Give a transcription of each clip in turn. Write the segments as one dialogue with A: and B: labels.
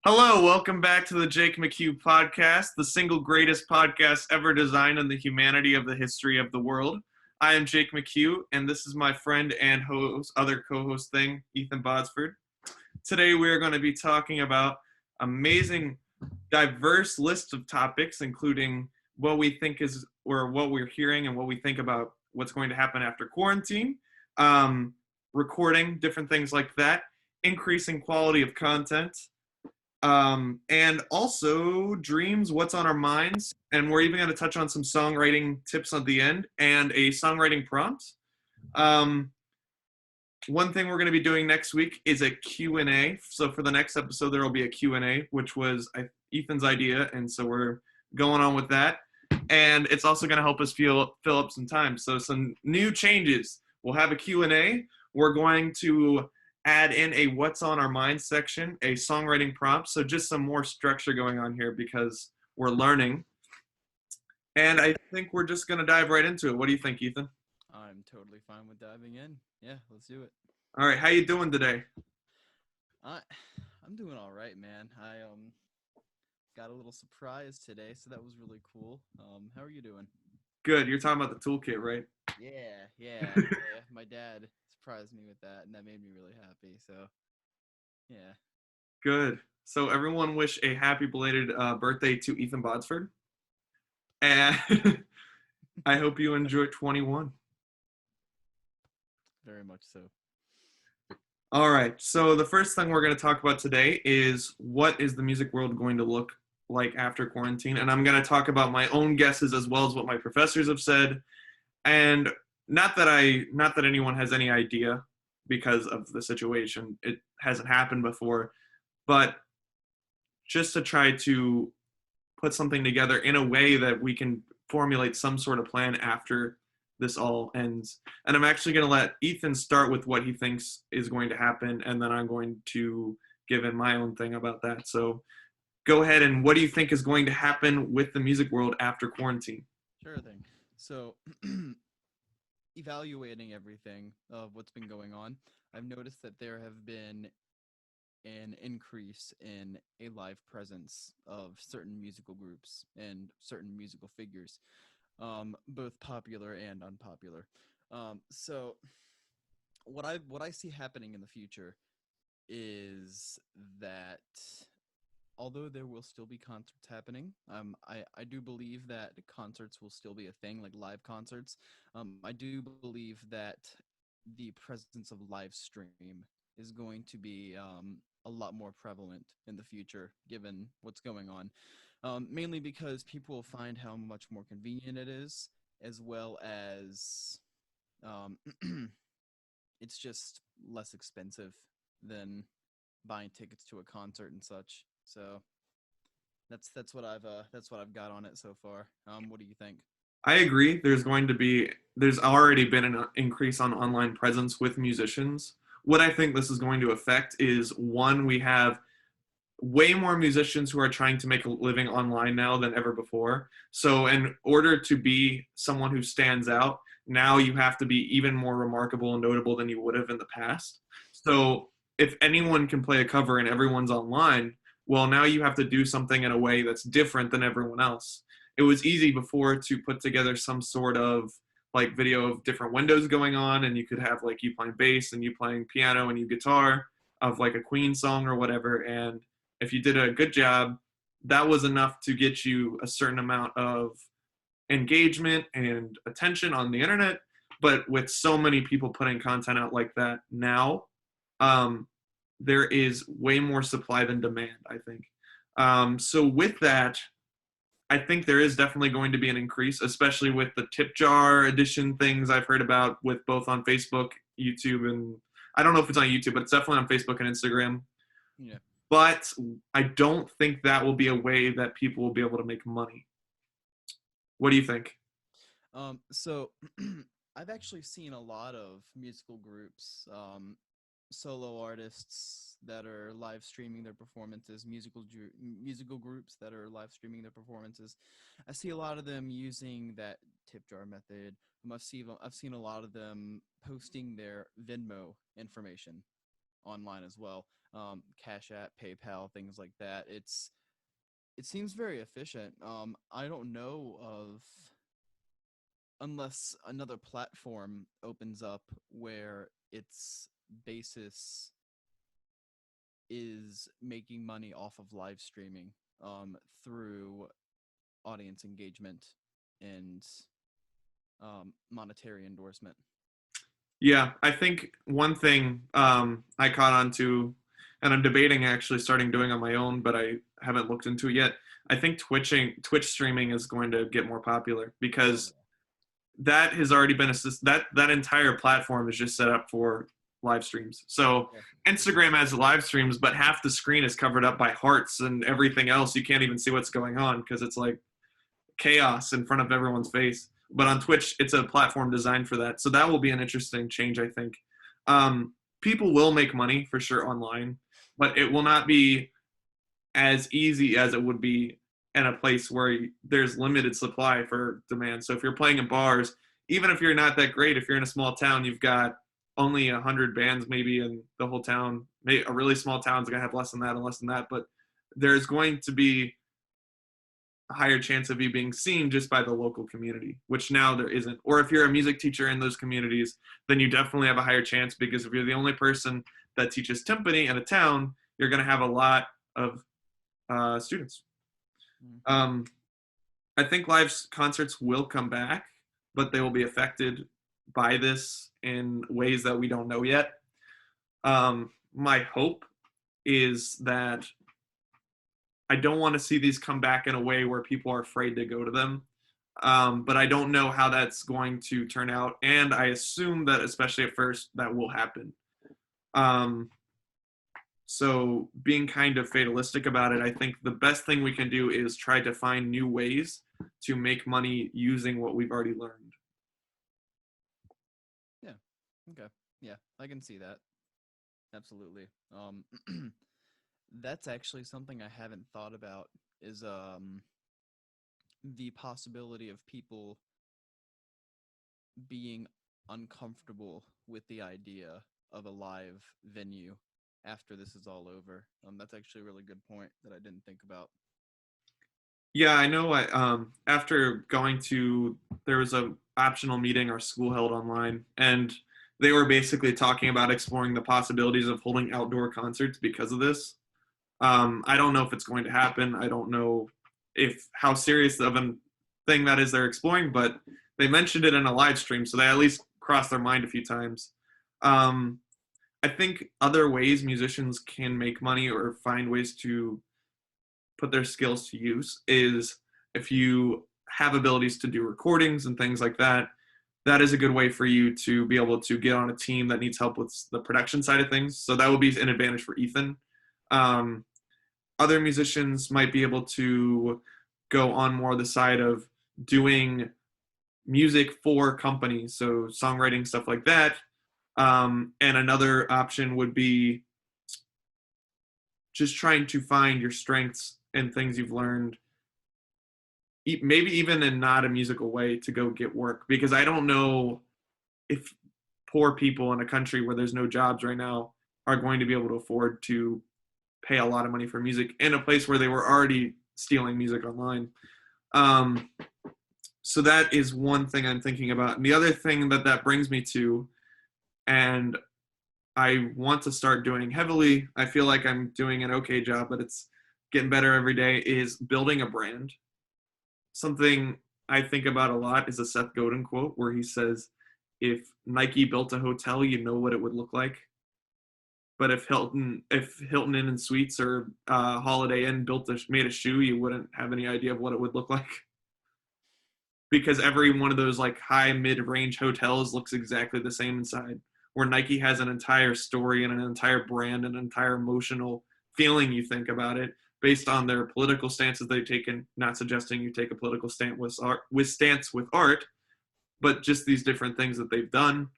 A: Hello, welcome back to the McHugh Podcast, the single greatest podcast ever designed in the humanity of the history of the world. I am Jake McHugh, and this is my friend and other co-host thing, Ethan Bodsford. Today we are going to be talking about amazing, diverse list of topics, including what we think is, or what we're hearing and what we think about what's going to happen after quarantine, recording, different things like that, increasing quality of content, and also dreams, what's on our minds, and we're even going to touch on some songwriting tips at the end and a songwriting prompt. One thing we're going to be doing next week is a Q&A. So for the next episode, there will be a Q&A, which was Ethan's idea, and so we're going on with that. And it's also going to help us fill up some time. So some new changes. We'll have a Q&A. We're going to add in a what's on our mind section, a songwriting prompt. So just some more structure going on here because we're learning. And I think we're just going to dive right into it. What do you think, Ethan?
B: I'm totally fine with diving in. Yeah, let's do it.
A: All right. How you doing today?
B: I'm doing all right, man. I got a little surprise today, so that was really cool. How are you doing?
A: Good. You're talking about the toolkit, right?
B: Yeah. My dad surprised me with that, and that made me really happy. So, yeah.
A: Good. So everyone wish a happy belated birthday to Ethan Bodsford. And I hope you enjoy 21.
B: Very much so.
A: All right. So the first thing we're going to talk about today is what is the music world going to look like after quarantine? And I'm going to talk about my own guesses as well as what my professors have said. And not that anyone has any idea because of the situation. It hasn't happened before. But just to try to put something together in a way that we can formulate some sort of plan after this all ends. And I'm actually going to let Ethan start with what he thinks is going to happen, and then I'm going to give in my own thing about that. So go ahead, and what do you think is going to happen with the music world after quarantine?
B: Sure thing. So, evaluating everything of what's been going on, I've noticed that there have been an increase in a live presence of certain musical groups and certain musical figures, both popular and unpopular. So what I see happening in the future is that although there will still be concerts happening, I do believe that concerts will still be a thing, like live concerts. I do believe that the presence of live stream is going to be a lot more prevalent in the future, given what's going on. Mainly because people will find how much more convenient it is, as well as um, it's just less expensive than buying tickets to a concert and such. So that's what I've got on it so far. What do you think?
A: I agree. There's already been an increase on online presence with musicians. What I think this is going to affect is one, we have way more musicians who are trying to make a living online now than ever before. So in order to be someone who stands out, now you have to be even more remarkable and notable than you would have in the past. So if anyone can play a cover and everyone's online, well, now you have to do something in a way that's different than everyone else. It was easy before to put together some sort of like video of different windows going on, and you could have like you playing bass and you playing piano and you guitar of like a Queen song or whatever. And if you did a good job, that was enough to get you a certain amount of engagement and attention on the internet. But with so many people putting content out like that now, there is way more supply than demand, I think. So with that, I think there is definitely going to be an increase, especially with the tip jar edition things I've heard about with both on Facebook, YouTube, and I don't know if it's on YouTube, but it's definitely on Facebook and Instagram.
B: Yeah.
A: But I don't think that will be a way that people will be able to make money. What do you think?
B: So I've actually seen a lot of musical groups, solo artists that are live streaming their performances, musical groups that are live streaming their performances. I see a lot of them using that tip jar method. I've seen a lot of them posting their Venmo information online as well. Cash App, PayPal, things like that. It seems very efficient. I don't know of unless another platform opens up where its basis is making money off of live streaming through audience engagement and monetary endorsement.
A: Yeah, I think one thing I caught on to, and I'm debating actually starting doing on my own, but I haven't looked into it yet. I think Twitch streaming is going to get more popular
B: Oh
A: because
B: yeah.
A: that has already been that entire platform is just set up for live streams. So
B: Yeah.
A: Instagram has live streams, but half the screen is covered up by hearts and everything else. You can't even see what's going on because it's like chaos in front of everyone's face. But on Twitch, it's a platform designed for that. So that will be an interesting change, I think. People will make money for sure online, but it will not be as easy as it would be in a place where there's limited supply for demand. So if you're playing in bars, even if you're not that great, if you're in a small town, you've got only 100 bands maybe in the whole town. Maybe a really small town's going to have less than that and less than that, but there's going to be a higher chance of you being seen just by the local community, which now there isn't. Or if you're a music teacher in those communities, then you definitely have a higher chance because if you're the only person that teaches timpani in a town, you're going to have a lot of students.
B: Mm-hmm.
A: I think live concerts will come back, but they will be affected by this in ways that we don't know yet. My hope is that I don't want to see these come back in a way where people are afraid to go to them. But I don't know how that's going to turn out. And I assume that, especially at first, that will happen. Um, so being kind of fatalistic about it, I think the best thing we can do is try to find new ways to make money using what we've already learned.
B: Yeah. Okay. Yeah, I can see that. Absolutely. That's actually something I haven't thought about is the possibility of people being uncomfortable with the idea of a live venue after this is all over. That's actually a really good point that I didn't think about.
A: Yeah, I know. After going to there was a optional meeting our school held online, and they were basically talking about exploring the possibilities of holding outdoor concerts because of this. I don't know if it's going to happen. I don't know if how serious of a thing that is they're exploring, but they mentioned it in a live stream, so they at least crossed their mind a few times. Um, I think other ways musicians can make money or find ways to put their skills to use is if you have abilities to do recordings and things like that, that is a good way for you to be able to get on a team that needs help with the production side of things. So that would be an advantage for Ethan. Um, Other musicians might be able to go on more the side of doing music for companies, so songwriting, stuff like that. And another option would be just trying to find your strengths and things you've learned, maybe even in not a musical way, to go get work. Because I don't know if poor people in a country where there's no jobs right now are going to be able to afford to pay a lot of money for music in a place where they were already stealing music online. Um, so that is one thing I'm thinking about. And the other thing that brings me to, and I want to start doing heavily, I feel like I'm doing an okay job, but it's getting better every day, is building a brand. Something I think about a lot is a Seth Godin quote where he says, if Nike built a hotel, you know what it would look like. But if Hilton Inn and Suites or Holiday Inn made a shoe, you wouldn't have any idea of what it would look like. Because every one of those like high mid-range hotels looks exactly the same inside. Where Nike has an entire story and an entire brand and an entire emotional feeling you think about it based on their political stances they've taken. Not suggesting you take a political stance with art, but just these different things that they've done.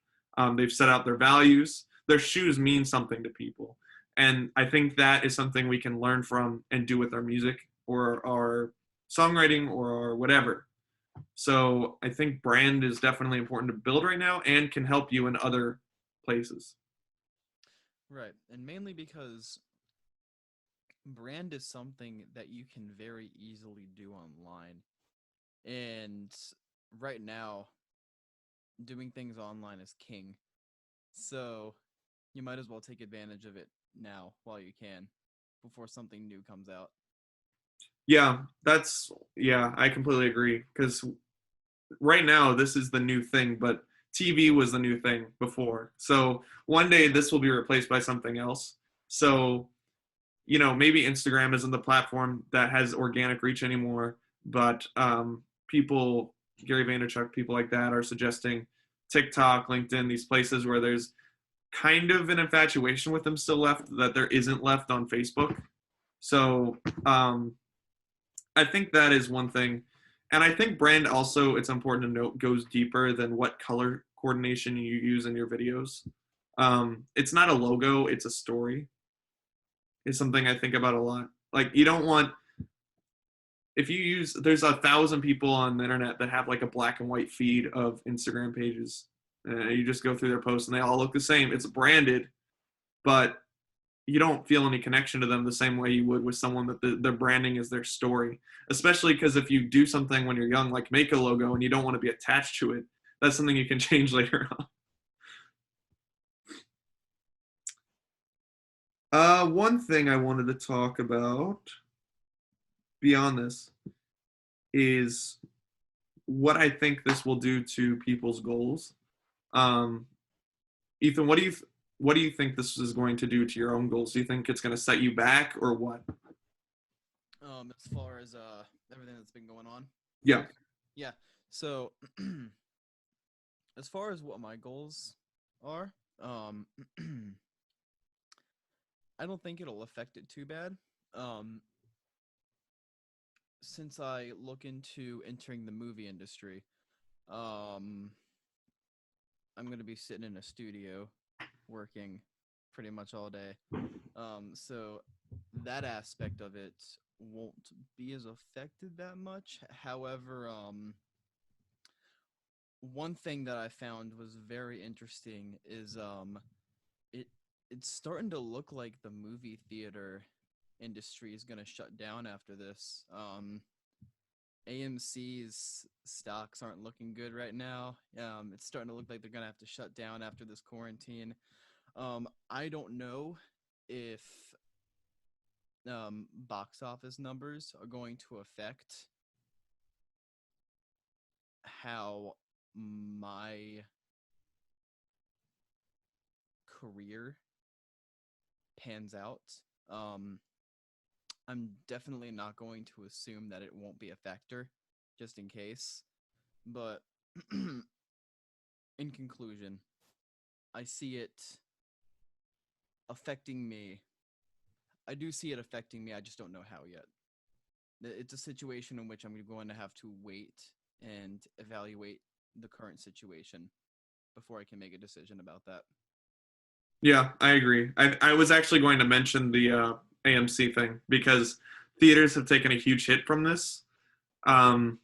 A: They've set out their values. Their shoes mean something to people. And I think that is something we can learn from and do with our music or our songwriting or our whatever. So I think brand is definitely important to build right now and can help you in other places.
B: Right. And mainly because brand is something that you can very easily do online. And right now, doing things online is king. So you might as well take advantage of it now while you can before something new comes out.
A: Yeah, yeah, I completely agree. Because right now, this is the new thing, but TV was the new thing before. So one day this will be replaced by something else. So, maybe Instagram isn't the platform that has organic reach anymore, but people, Gary Vaynerchuk, people like that are suggesting TikTok, LinkedIn, these places where there's kind of an infatuation with them still left that there isn't left on Facebook. So I think that is one thing. And I think brand also, it's important to note, goes deeper than what color coordination you use in your videos. It's not a logo, it's a story. Is something I think about a lot. Like, you don't want, if you use, there's 1,000 people on the internet that have like a black and white feed of Instagram pages. You just go through their posts and they all look the same. It's branded, but you don't feel any connection to them the same way you would with someone that their branding is their story. Especially because if you do something when you're young, like make a logo and you don't want to be attached to it, that's something you can change later on. One thing I wanted to talk about beyond this is what I think this will do to people's goals. Ethan, what do you think this is going to do to your own goals? Do you think it's going to set you back or what?
B: As far as everything that's been going on.
A: Yeah.
B: Yeah. So as far as what my goals are, I don't think it'll affect it too bad. Since I look into entering the movie industry, I'm going to be sitting in a studio working pretty much all day. So that aspect of it won't be as affected that much. However, one thing that I found was very interesting is it's starting to look like the movie theater industry is going to shut down after this. AMC's stocks aren't looking good right now. It's starting to look like they're going to have to shut down after this quarantine. I don't know if box office numbers are going to affect how my career pans out. I'm definitely not going to assume that it won't be a factor, just in case. But in conclusion, I see it affecting me. I do see it affecting me. I just don't know how yet. It's a situation in which I'm going to have to wait and evaluate the current situation before I can make a decision about that.
A: Yeah, I agree. I was actually going to mention the AMC thing because theaters have taken a huge hit from this. And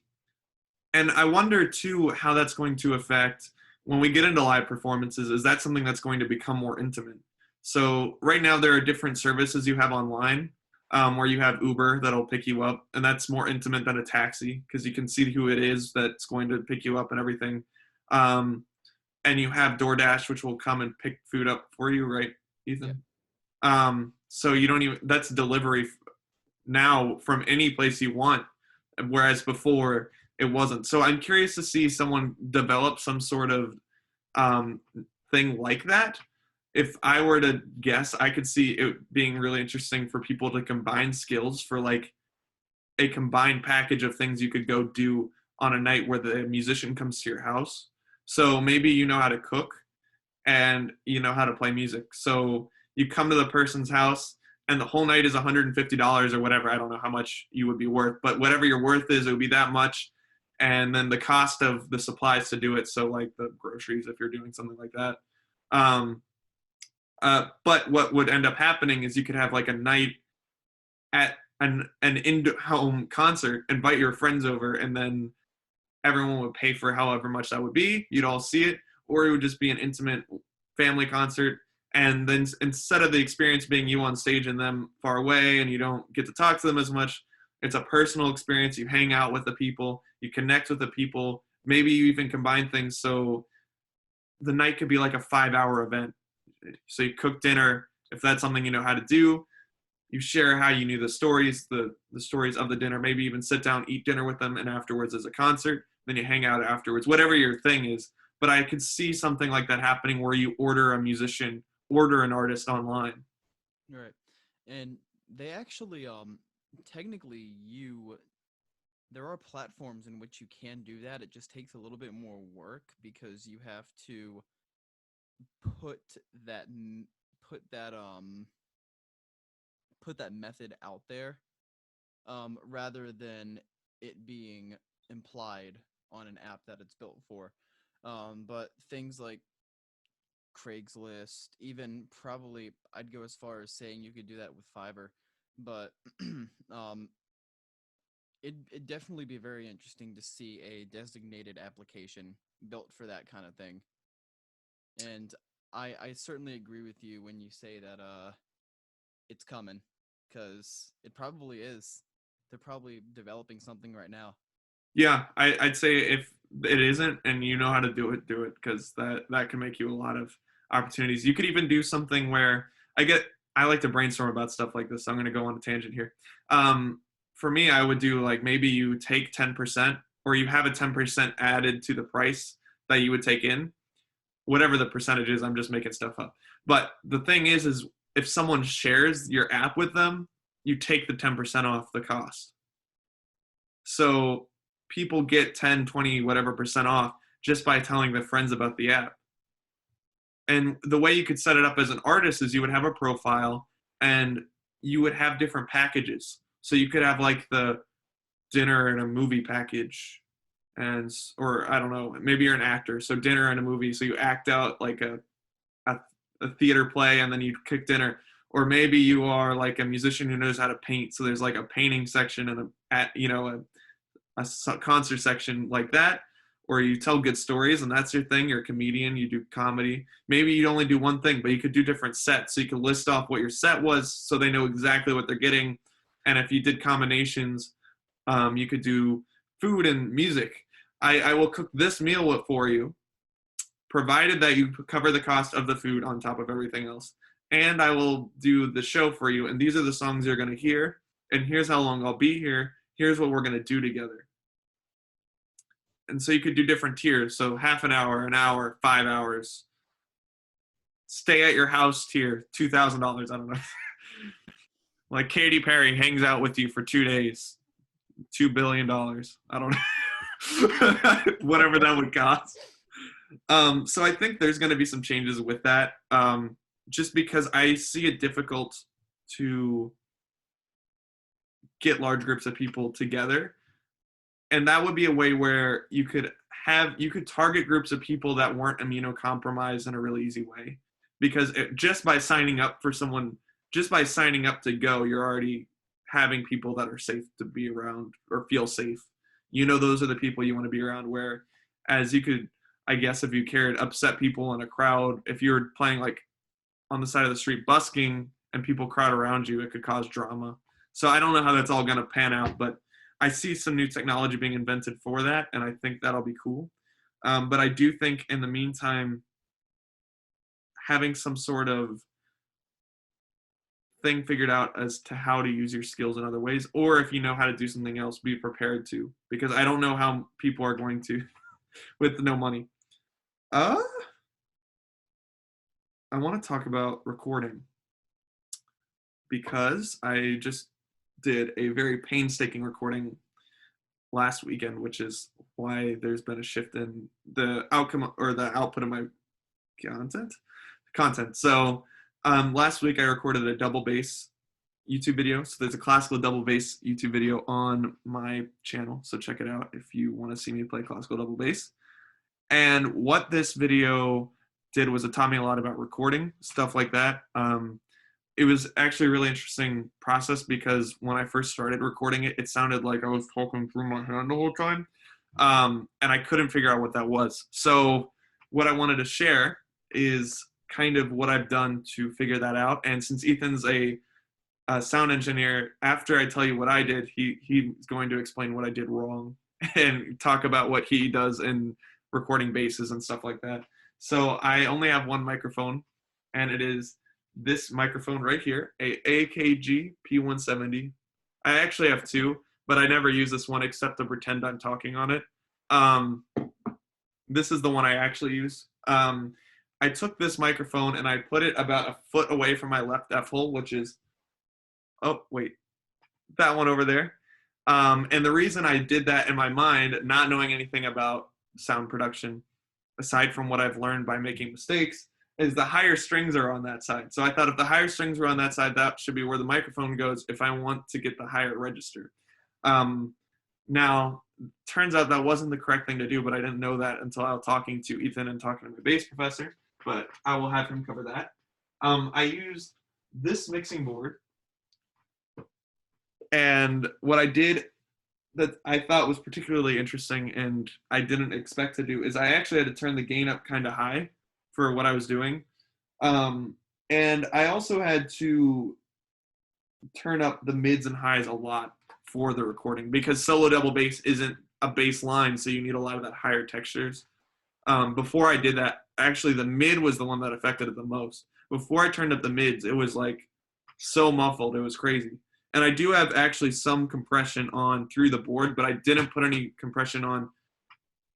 A: I wonder, too, how that's going to affect when we get into live performances. Is that something that's going to become more intimate? So right now there are different services you have online where you have Uber that'll pick you up, and that's more intimate than a taxi because you can see who it is that's going to pick you up and everything. And you have DoorDash, which will come and pick food up for you, right, Ethan? Yeah. So you don't even, that's delivery now from any place you want, whereas before it wasn't. So I'm curious to see someone develop some sort of thing like that. If I were to guess, I could see it being really interesting for people to combine skills for like a combined package of things you could go do on a night where the musician comes to your house. So maybe you know how to cook and you know how to play music. So you come to the person's house and the whole night is $150 or whatever. I don't know how much you would be worth, but whatever your worth is, it would be that much. And then the cost of the supplies to do it. So like the groceries, if you're doing something like that. But what would end up happening is you could have like a night at an in-home concert, invite your friends over, and then everyone would pay for however much that would be. You'd all see it, or it would just be an intimate family concert, And then instead of the experience being you on stage and them far away and you don't get to talk to them as much, it's a personal experience. You hang out with the people, you connect with the people. Maybe you even combine things so the night could be like a 5-hour event. So you cook dinner, if that's something you know how to do. You share how you knew the stories, the stories of the dinner. Maybe even sit down, eat dinner with them, and afterwards is a concert. Then you hang out afterwards, whatever your thing is. But I could see something like that happening where you order a musician, order an artist online.
B: Right. And they actually, technically, there are platforms in which you can do that. It just takes a little bit more work because you have to put that put that put that method out there, rather than it being implied on an app that it's built for. But things like Craigslist, even probably I'd go as far as saying you could do that with Fiverr, but it'd definitely be very interesting to see a designated application built for that kind of thing. And I certainly agree with you when you say that it's coming, because it probably is. They're probably developing something right now.
A: Yeah, I'd say if it isn't and you know how to do it, because that can make you a lot of opportunities. You could even do something where I like to brainstorm about stuff like this. So I'm going to go on a tangent here. For me, I would do like maybe you take 10% or you have a 10% added to the price that you would take in, whatever the percentage is. I'm just making stuff up. But the thing is if someone shares your app with them, you take the 10% off the cost. So people get 10, 20, whatever percent off just by telling their friends about the app. And the way you could set it up as an artist is you would have a profile and you would have different packages. So you could have like the dinner and a movie package, or I don't know, maybe you're an actor. So dinner and a movie. So you act out like a theater play and then you cook dinner. Or maybe you are like a musician who knows how to paint. So there's like a painting section and a concert section like that. Or you tell good stories and that's your thing. You're a comedian, you do comedy. Maybe you only do one thing, but you could do different sets. So you can list off what your set was so they know exactly what they're getting. And if you did combinations, you could do food and music. I will cook this meal for you, provided that you cover the cost of the food on top of everything else. And I will do the show for you. And these are the songs you're going to hear. And here's how long I'll be here. Here's what we're going to do together. And so you could do different tiers. So half an hour, 5 hours. Stay at your house tier, $2,000. I don't know. Like Katy Perry hangs out with you for 2 days, $2 billion. I don't know. Whatever that would cost. So I think there's going to be some changes with that. Just because I see it difficult to get large groups of people together. And that would be a way where you could target groups of people that weren't immunocompromised in a really easy way. Because just by signing up to go, you're already having people that are safe to be around or feel safe. Those are the people you want to be around, whereas you could, I guess, if you cared, upset people in a crowd. If you're playing like on the side of the street busking and people crowd around you, it could cause drama. So I don't know how that's all going to pan out, but I see some new technology being invented for that, and I think that'll be cool. But I do think in the meantime, having some sort of thing figured out as to how to use your skills in other ways, or if you know how to do something else, be prepared to, because I don't know how people are going to with no money. I want to talk about recording because I just did a very painstaking recording last weekend, which is why there's been a shift in the outcome or the output of my content. So last week I recorded a double bass YouTube video. So there's a classical double bass YouTube video on my channel. So check it out if you want to see me play classical double bass. And what this video did was it taught me a lot about recording, stuff like that. It was actually a really interesting process because when I first started recording it, it sounded like I was talking through my hand the whole time. And I couldn't figure out what that was. So what I wanted to share is kind of what I've done to figure that out. And since Ethan's a sound engineer, after I tell you what I did, he's going to explain what I did wrong and talk about what he does in recording basses and stuff like that. So I only have one microphone, and it is this microphone right here, a AKG P170. I actually have two, but I never use this one except to pretend I'm talking on it. This is the one I actually use. I took this microphone and I put it about a foot away from my left F hole, which is, oh, wait, that one over there. And the reason I did that in my mind, not knowing anything about sound production, aside from what I've learned by making mistakes, is the higher strings are on that side. So I thought if the higher strings were on that side, that should be where the microphone goes if I want to get the higher register. Now, turns out that wasn't the correct thing to do, but I didn't know that until I was talking to Ethan and talking to my bass professor, but I will have him cover that. I used this mixing board, and what I did that I thought was particularly interesting and I didn't expect to do is I actually had to turn the gain up kind of high for what I was doing. And I also had to turn up the mids and highs a lot for the recording because solo double bass isn't a bass line, so you need a lot of that higher textures. Before I did that, actually the mid was the one that affected it the most. Before I turned up the mids, it was like so muffled, it was crazy. And I do have actually some compression on through the board, but I didn't put any compression on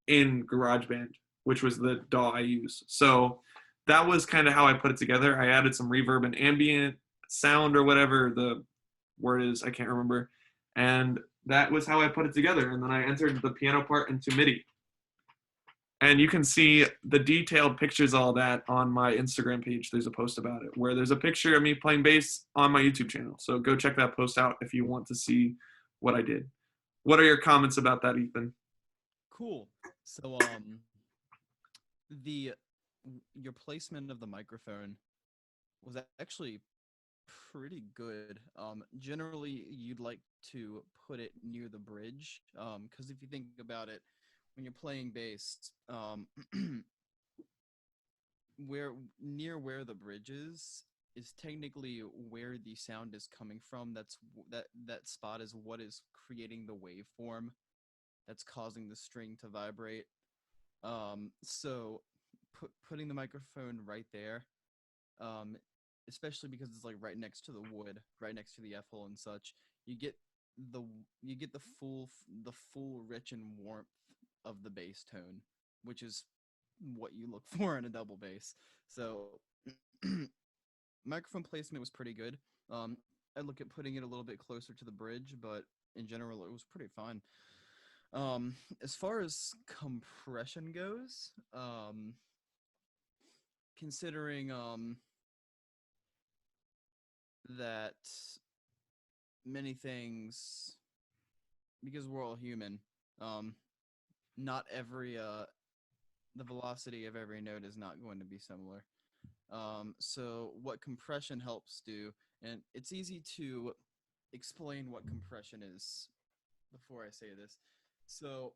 A: in GarageBand, which was the DAW I use. So that was kind of how I put it together. I added some reverb and ambient sound or whatever the word is, I can't remember. And that was how I put it together. And then I entered the piano part into MIDI. And you can see the detailed pictures of all that on my Instagram page. There's a post about it where there's a picture of me playing bass on my YouTube channel. So go check that post out if you want to see what I did. What are your comments about that, Ethan?
B: Cool. So your placement of the microphone was actually pretty good. Generally, you'd like to put it near the bridge, because if you think about it, when you're playing bass, where the bridge is technically where the sound is coming from. That spot is what is creating the waveform that's causing the string to vibrate. So putting the microphone right there, especially because it's like right next to the wood, right next to the F hole and such, you get the full rich and warmth of the bass tone, which is what you look for in a double bass. So microphone placement was pretty good. I look at putting it a little bit closer to the bridge, but in general it was pretty fine. As far as compression goes, considering that many things, because we're all human, not every the velocity of every note is not going to be similar. So what compression helps do, and it's easy to explain what compression is before I say this. So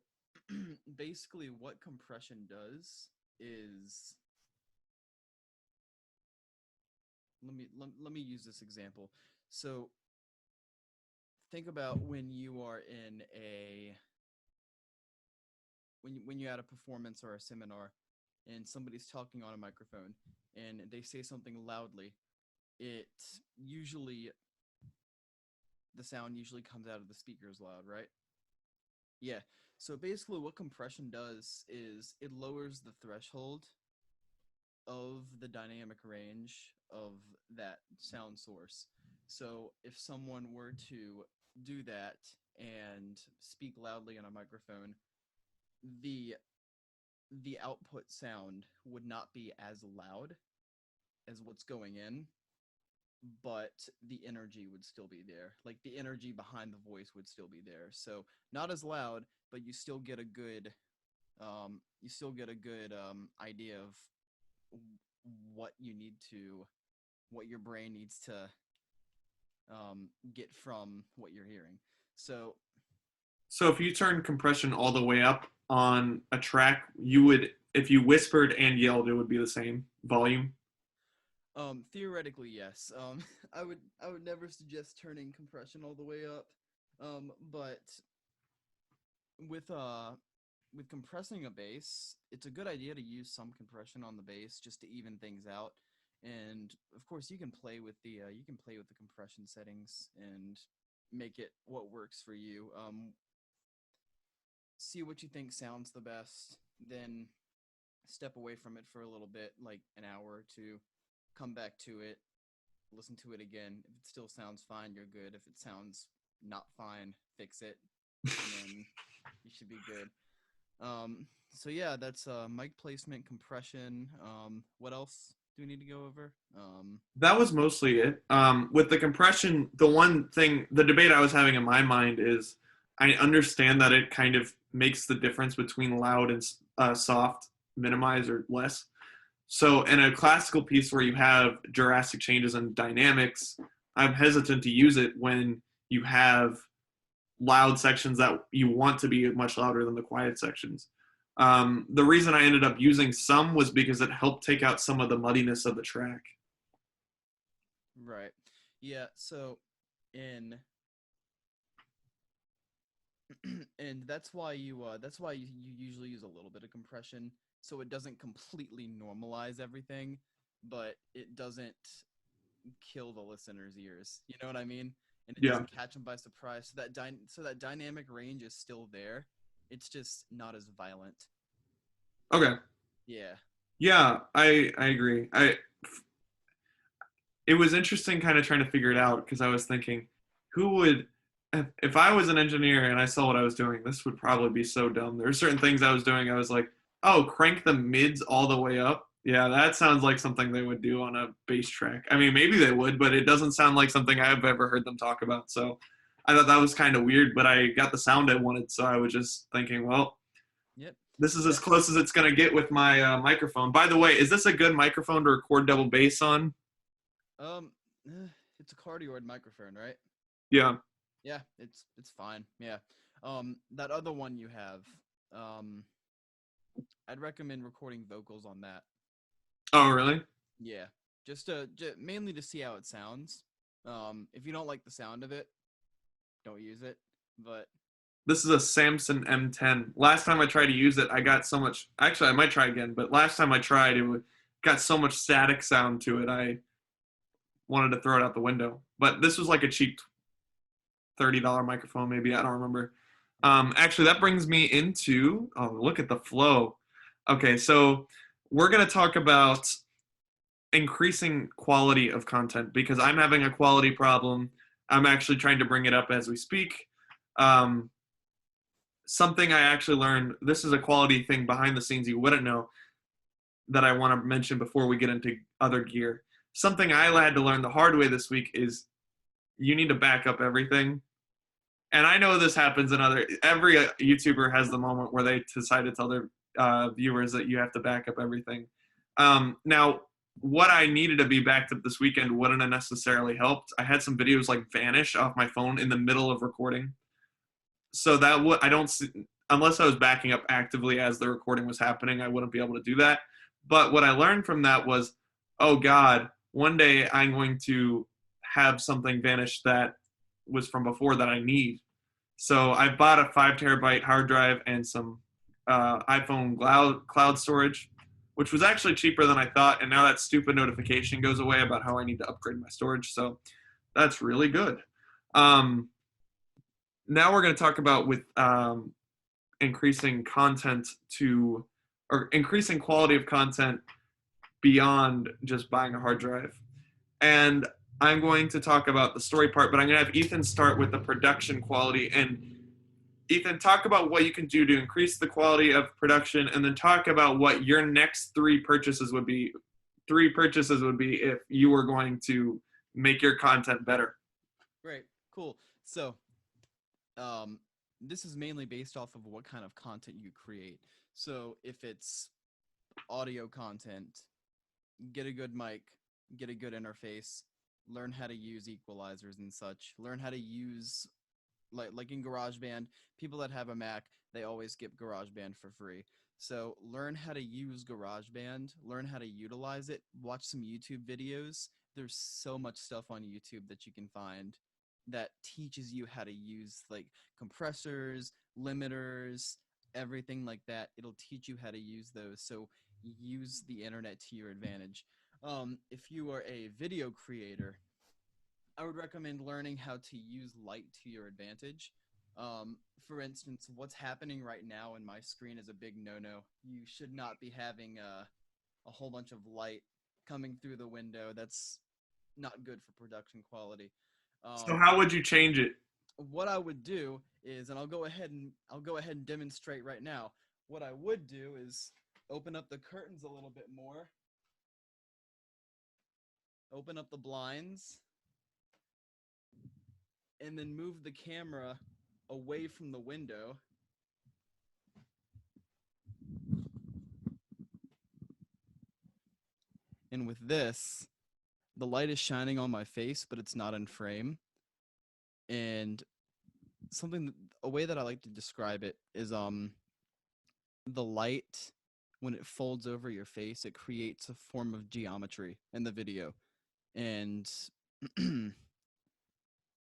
B: basically what compression does is, let me use this example. So think about when you are in when you're at a performance or a seminar and somebody's talking on a microphone and they say something loudly, the sound usually comes out of the speakers loud, right? Yeah. So basically what compression does is it lowers the threshold of the dynamic range of that sound source. So if someone were to do that and speak loudly on a microphone, the output sound would not be as loud as what's going in, but the energy would still be there. Like the energy behind the voice would still be there. So not as loud, but you still get a good idea of what your brain needs to get from what you're hearing. So
A: if you turn compression all the way up on a track, you would, if you whispered and yelled, it would be the same volume?
B: Theoretically, yes. I would never suggest turning compression all the way up. But with uh with compressing a bass, it's a good idea to use some compression on the bass just to even things out. And of course, you can play with the compression settings and make it what works for you. See what you think sounds the best, then step away from it for a little bit, like an hour or two, come back to it, listen to it again. If it still sounds fine, you're good. If it sounds not fine, fix it, and then you should be good. So yeah, that's mic placement, compression. What else do we need to go over?
A: That was mostly it. With the compression, the one thing, the debate I was having in my mind is I understand that it kind of makes the difference between loud and soft, minimize or less. So in a classical piece where you have drastic changes in dynamics, I'm hesitant to use it when you have loud sections that you want to be much louder than the quiet sections. The reason I ended up using some was because it helped take out some of the muddiness of the track.
B: Right. Yeah. So in and that's why you usually use a little bit of compression, so it doesn't completely normalize everything, but it doesn't kill the listener's ears. You know what I mean? And it
A: Yeah.
B: doesn't catch them by surprise. So that dynamic range is still there. It's just not as violent.
A: Okay.
B: Yeah.
A: Yeah, I agree. It was interesting kind of trying to figure it out because I was thinking, who would if I was an engineer and I saw what I was doing, this would probably be so dumb. There are certain things I was doing. I was like, oh, crank the mids all the way up. Yeah, that sounds like something they would do on a bass track. I mean, maybe they would, but it doesn't sound like something I've ever heard them talk about. So I thought that was kind of weird, but I got the sound I wanted. So I was just thinking, well,
B: Yep.
A: this is as
B: That
A: close as it's going to get with my microphone. By the way, is this a good microphone to record double bass on?
B: um it's a cardioid microphone, right?
A: Yeah.
B: Yeah, it's fine. Yeah. That other one you have, um I'd recommend recording vocals on that.
A: Oh, really?
B: Yeah. Mainly to see how it sounds. If you don't like the sound of it, don't use it. But
A: This is a Samson M10. Last time I tried to use it, I got so much. Actually, I might try again, but last time I tried, got so much static sound to it. I wanted to throw it out the window. But this was like a cheap $30 microphone, maybe. I don't remember. Actually, that brings me into. Oh, look at the flow. Okay, so we're gonna talk about increasing quality of content because I'm having a quality problem. I'm actually trying to bring it up as we speak. Um, Something I actually learned. This is a quality thing behind the scenes you wouldn't know that I want to mention before we get into other gear. Something I had to learn the hard way this week is you need to back up everything. And I know this happens in every YouTuber has the moment where they decide to tell their viewers that you have to back up everything. Now, what I needed to be backed up this weekend wouldn't have necessarily helped. I had some videos like vanish off my phone in the middle of recording. So that would I don't see, unless I was backing up actively as the recording was happening, I wouldn't be able to do that. But what I learned from that was, oh God, one day I'm going to have something vanish that was from before that I need. So I bought a 5 terabyte hard drive and some iPhone cloud storage, which was actually cheaper than I thought. And now that stupid notification goes away about how I need to upgrade my storage. So that's really good. Um, Now we're going to talk about with increasing content to or increasing quality of content beyond just buying a hard drive. And I'm going to talk about the story part, but I'm going to have Ethan start with the production quality. And Ethan, talk about what you can do to increase the quality of production, and then talk about what your next three purchases would be. Three purchases would be if you were going to make your content better.
B: great, cool. So, um, this is mainly based off of what kind of content you create. So, if it's audio content, get a good mic, get a good interface, learn how to use equalizers and such, learn how to use like in GarageBand, people that have a Mac, they always get GarageBand for free. So learn how to use GarageBand, learn how to utilize it, watch some YouTube videos. There's so much stuff on YouTube that you can find that teaches you how to use like compressors, limiters, everything like that. It'll teach you how to use those. So use the internet to your advantage. If you are a video creator, I would recommend learning how to use light to your advantage. For instance, what's happening right now in my screen is a big no-no. You should not be having a whole bunch of light coming through the window. That's not good for production quality.
A: So how would you change it?
B: What I would do is, and I'll go ahead and demonstrate right now. What I would do is open up the curtains a little bit more, open up the blinds, and then move the camera away from the window. And with this, the light is shining on my face, but it's not in frame. And a way that I like to describe it is the light, when it folds over your face, it creates a form of geometry in the video. And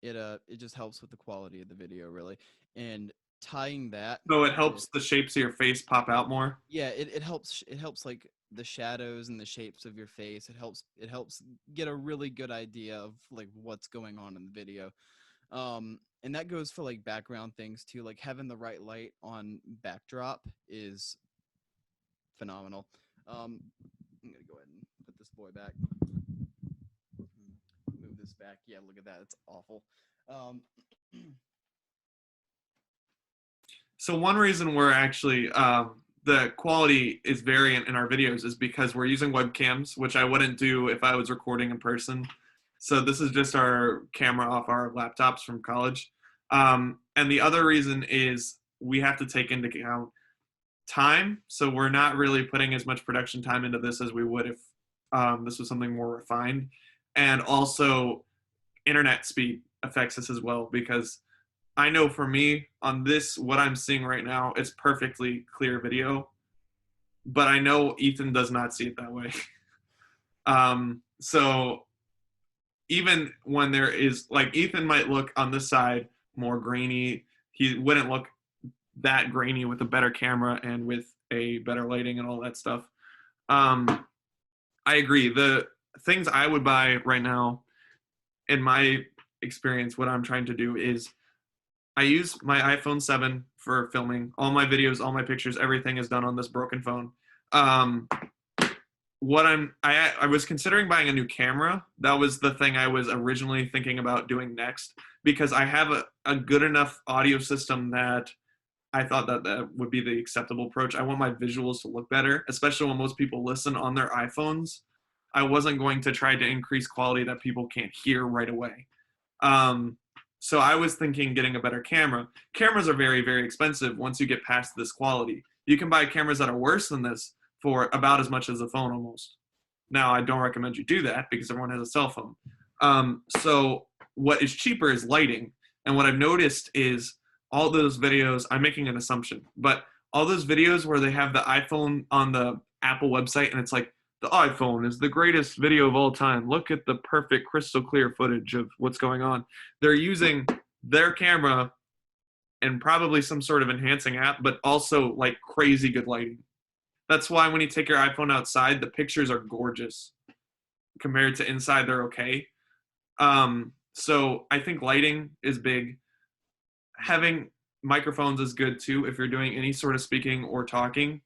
B: it just helps with the quality of the video, really. And tying that,
A: So it helps the shapes of your face pop out more?
B: yeah, it helps like the shadows and the shapes of your face. It helps get a really good idea of like what's going on in the video. And that goes for like background things too. Like having the right light on backdrop is phenomenal. I'm gonna go ahead and put this boy back. Move this back. Yeah, look at that. It's awful.
A: So one reason we're actually the quality is variant in our videos is because we're using webcams, which I wouldn't do if I was recording in person. So this is just our camera off our laptops from college. And the other reason is we have to take into account time. So we're not really putting as much production time into this as we would if this was something more refined. And also internet speed affects this as well, because I know for me on this, what I'm seeing right now, it's perfectly clear video, but I know Ethan does not see it that way. So even when there is, like, Ethan might look on this side more grainy. He wouldn't look that grainy with a better camera and with a better lighting and all that stuff. I agree. The things I would buy right now, in my experience, what I'm trying to do is I use my iPhone 7 for filming. All my videos, all my pictures, everything is done on this broken phone. I was considering buying a new camera. That was the thing I was originally thinking about doing next, because I have a good enough audio system that I thought that would be the acceptable approach. I want my visuals to look better, especially when most people listen on their iPhones. I wasn't going to try to increase quality that people can't hear right away. So I was thinking getting a better camera. Cameras are very, very expensive once you get past this quality. You can buy cameras that are worse than this for about as much as a phone almost. Now, I don't recommend you do that because everyone has a cell phone. So what is cheaper is lighting. And what I've noticed is all those videos, I'm making an assumption, but all those videos where they have the iPhone on the Apple website and it's like, the iPhone is the greatest video of all time. Look at the perfect crystal clear footage of what's going on. They're using their camera and probably some sort of enhancing app, but also like crazy good lighting. That's why when you take your iPhone outside, the pictures are gorgeous. Compared to inside, they're okay. So I think lighting is big. Having microphones is good too if you're doing any sort of speaking or talking.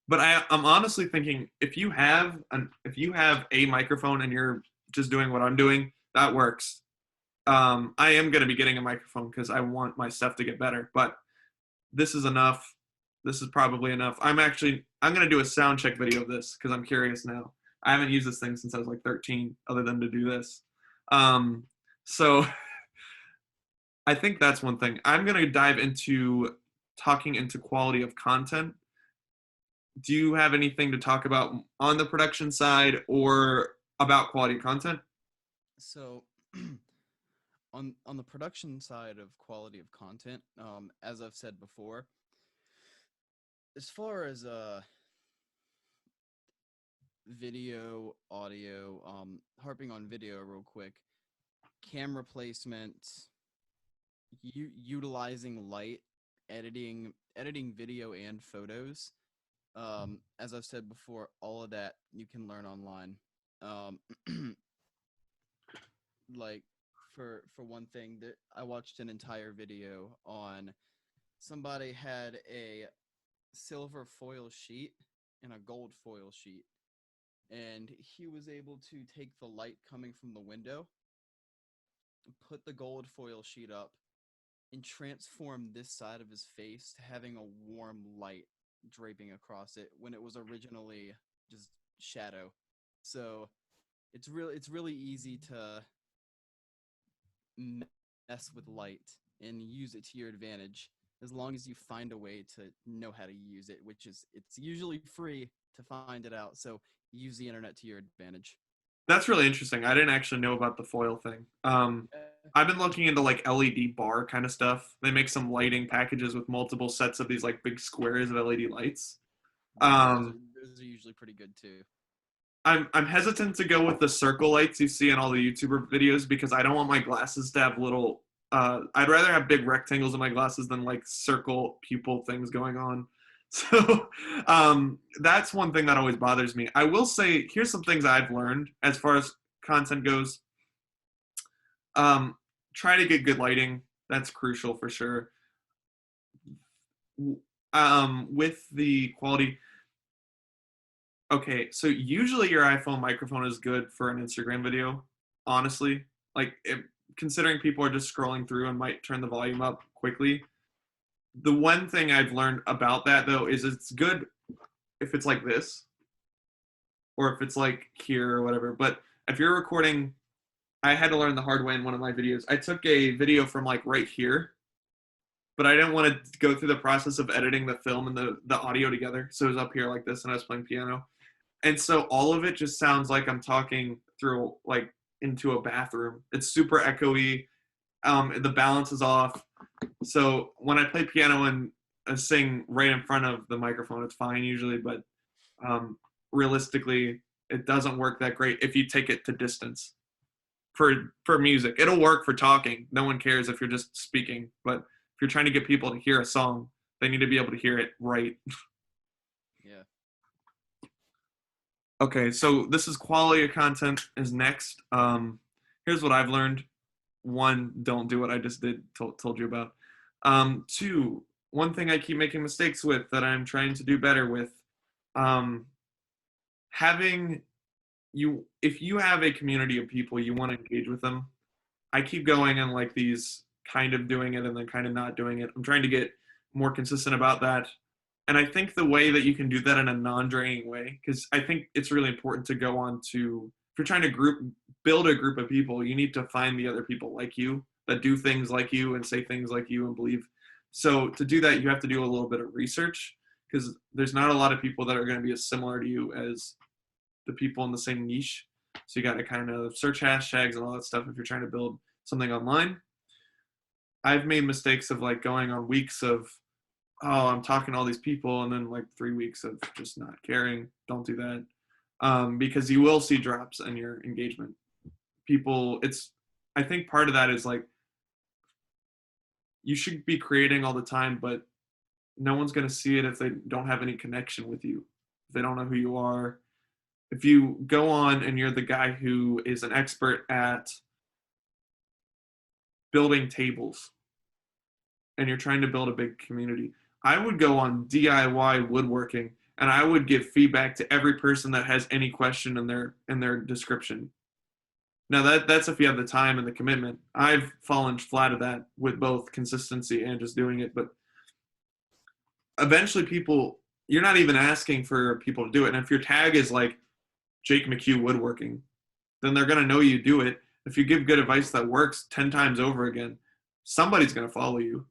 A: But I'm honestly thinking if you have a microphone and you're just doing what I'm doing, that works. I am going to be getting a microphone because I want my stuff to get better. But this is enough. This is probably enough. I'm going to do a sound check video of this because I'm curious now. I haven't used this thing since I was like 13, other than to do this. So I think that's one thing. I'm going to dive into talking into quality of content. Do you have anything to talk about on the production side or about quality content?
B: So on the production side of quality of content, as I've said before, as far as video, audio, harping on video real quick, camera placement, utilizing light, editing video and photos. As I've said before, all of that you can learn online. Um, like for one thing, that I watched an entire video on somebody had a silver foil sheet and a gold foil sheet, and he was able to take the light coming from the window, put the gold foil sheet up, and transform this side of his face to having a warm light draping across it when it was originally just shadow. So it's really easy to mess with light and use it to your advantage as long as you find a way to know how to use it, which is it's usually free to find it out. So use the internet to your advantage.
A: That's really interesting. I didn't actually know about the foil thing. I've been looking into like LED bar kind of stuff. They make some lighting packages with multiple sets of these like big squares of LED lights.
B: Those are usually pretty good too.
A: I'm hesitant to go with the circle lights you see in all the YouTuber videos because I don't want my glasses to have little. I'd rather have big rectangles in my glasses than like circle pupil things going on. So that's one thing that always bothers me. I will say, here's some things I've learned as far as content goes. Try to get good lighting. That's crucial for sure. With the quality. Okay, so usually your iPhone microphone is good for an Instagram video, honestly. Like, considering people are just scrolling through and might turn the volume up quickly. The one thing I've learned about that, though, is it's good if it's like this or if it's like here or whatever. But if you're recording, I had to learn the hard way in one of my videos. I took a video from like right here, but I didn't want to go through the process of editing the film and the audio together. So it was up here like this and I was playing piano. And so all of it just sounds like I'm talking through like into a bathroom. It's super echoey. The balance is off. So when I play piano and sing right in front of the microphone, it's fine usually. But realistically, it doesn't work that great if you take it to distance. For music, it'll work for talking. No one cares if you're just speaking. But if you're trying to get people to hear a song, they need to be able to hear it right.
B: Yeah.
A: Okay, so this is quality of content is next. Here's what I've learned. One, don't do what I just told you about. Two, one thing I keep making mistakes with that I'm trying to do better with, if you have a community of people, you want to engage with them. I keep going and like these kind of doing it and then kind of not doing it. I'm trying to get more consistent about that. And I think the way that you can do that in a non-draining way, because I think it's really important to go on to, if you're trying to build a group of people, you need to find the other people like you that do things like you and say things like you and believe. So to do that, you have to do a little bit of research because there's not a lot of people that are going to be as similar to you as the people in the same niche. So you got to kind of search hashtags and all that stuff if you're trying to build something online. I've made mistakes of like going on weeks of, oh, I'm talking to all these people, and then like 3 weeks of just not caring. Don't do that. Because you will see drops in your engagement. I think part of that is like, you should be creating all the time, but no one's going to see it if they don't have any connection with you. If they don't know who you are. If you go on and you're the guy who is an expert at building tables and you're trying to build a big community, I would go on DIY woodworking and I would give feedback to every person that has any question in their description. Now that's if you have the time and the commitment. I've fallen flat at that with both consistency and just doing it, but eventually you're not even asking for people to do it. And if your tag is like Jake McHugh woodworking, then they're going to know you do it. If you give good advice that works 10 times over again, somebody's going to follow you.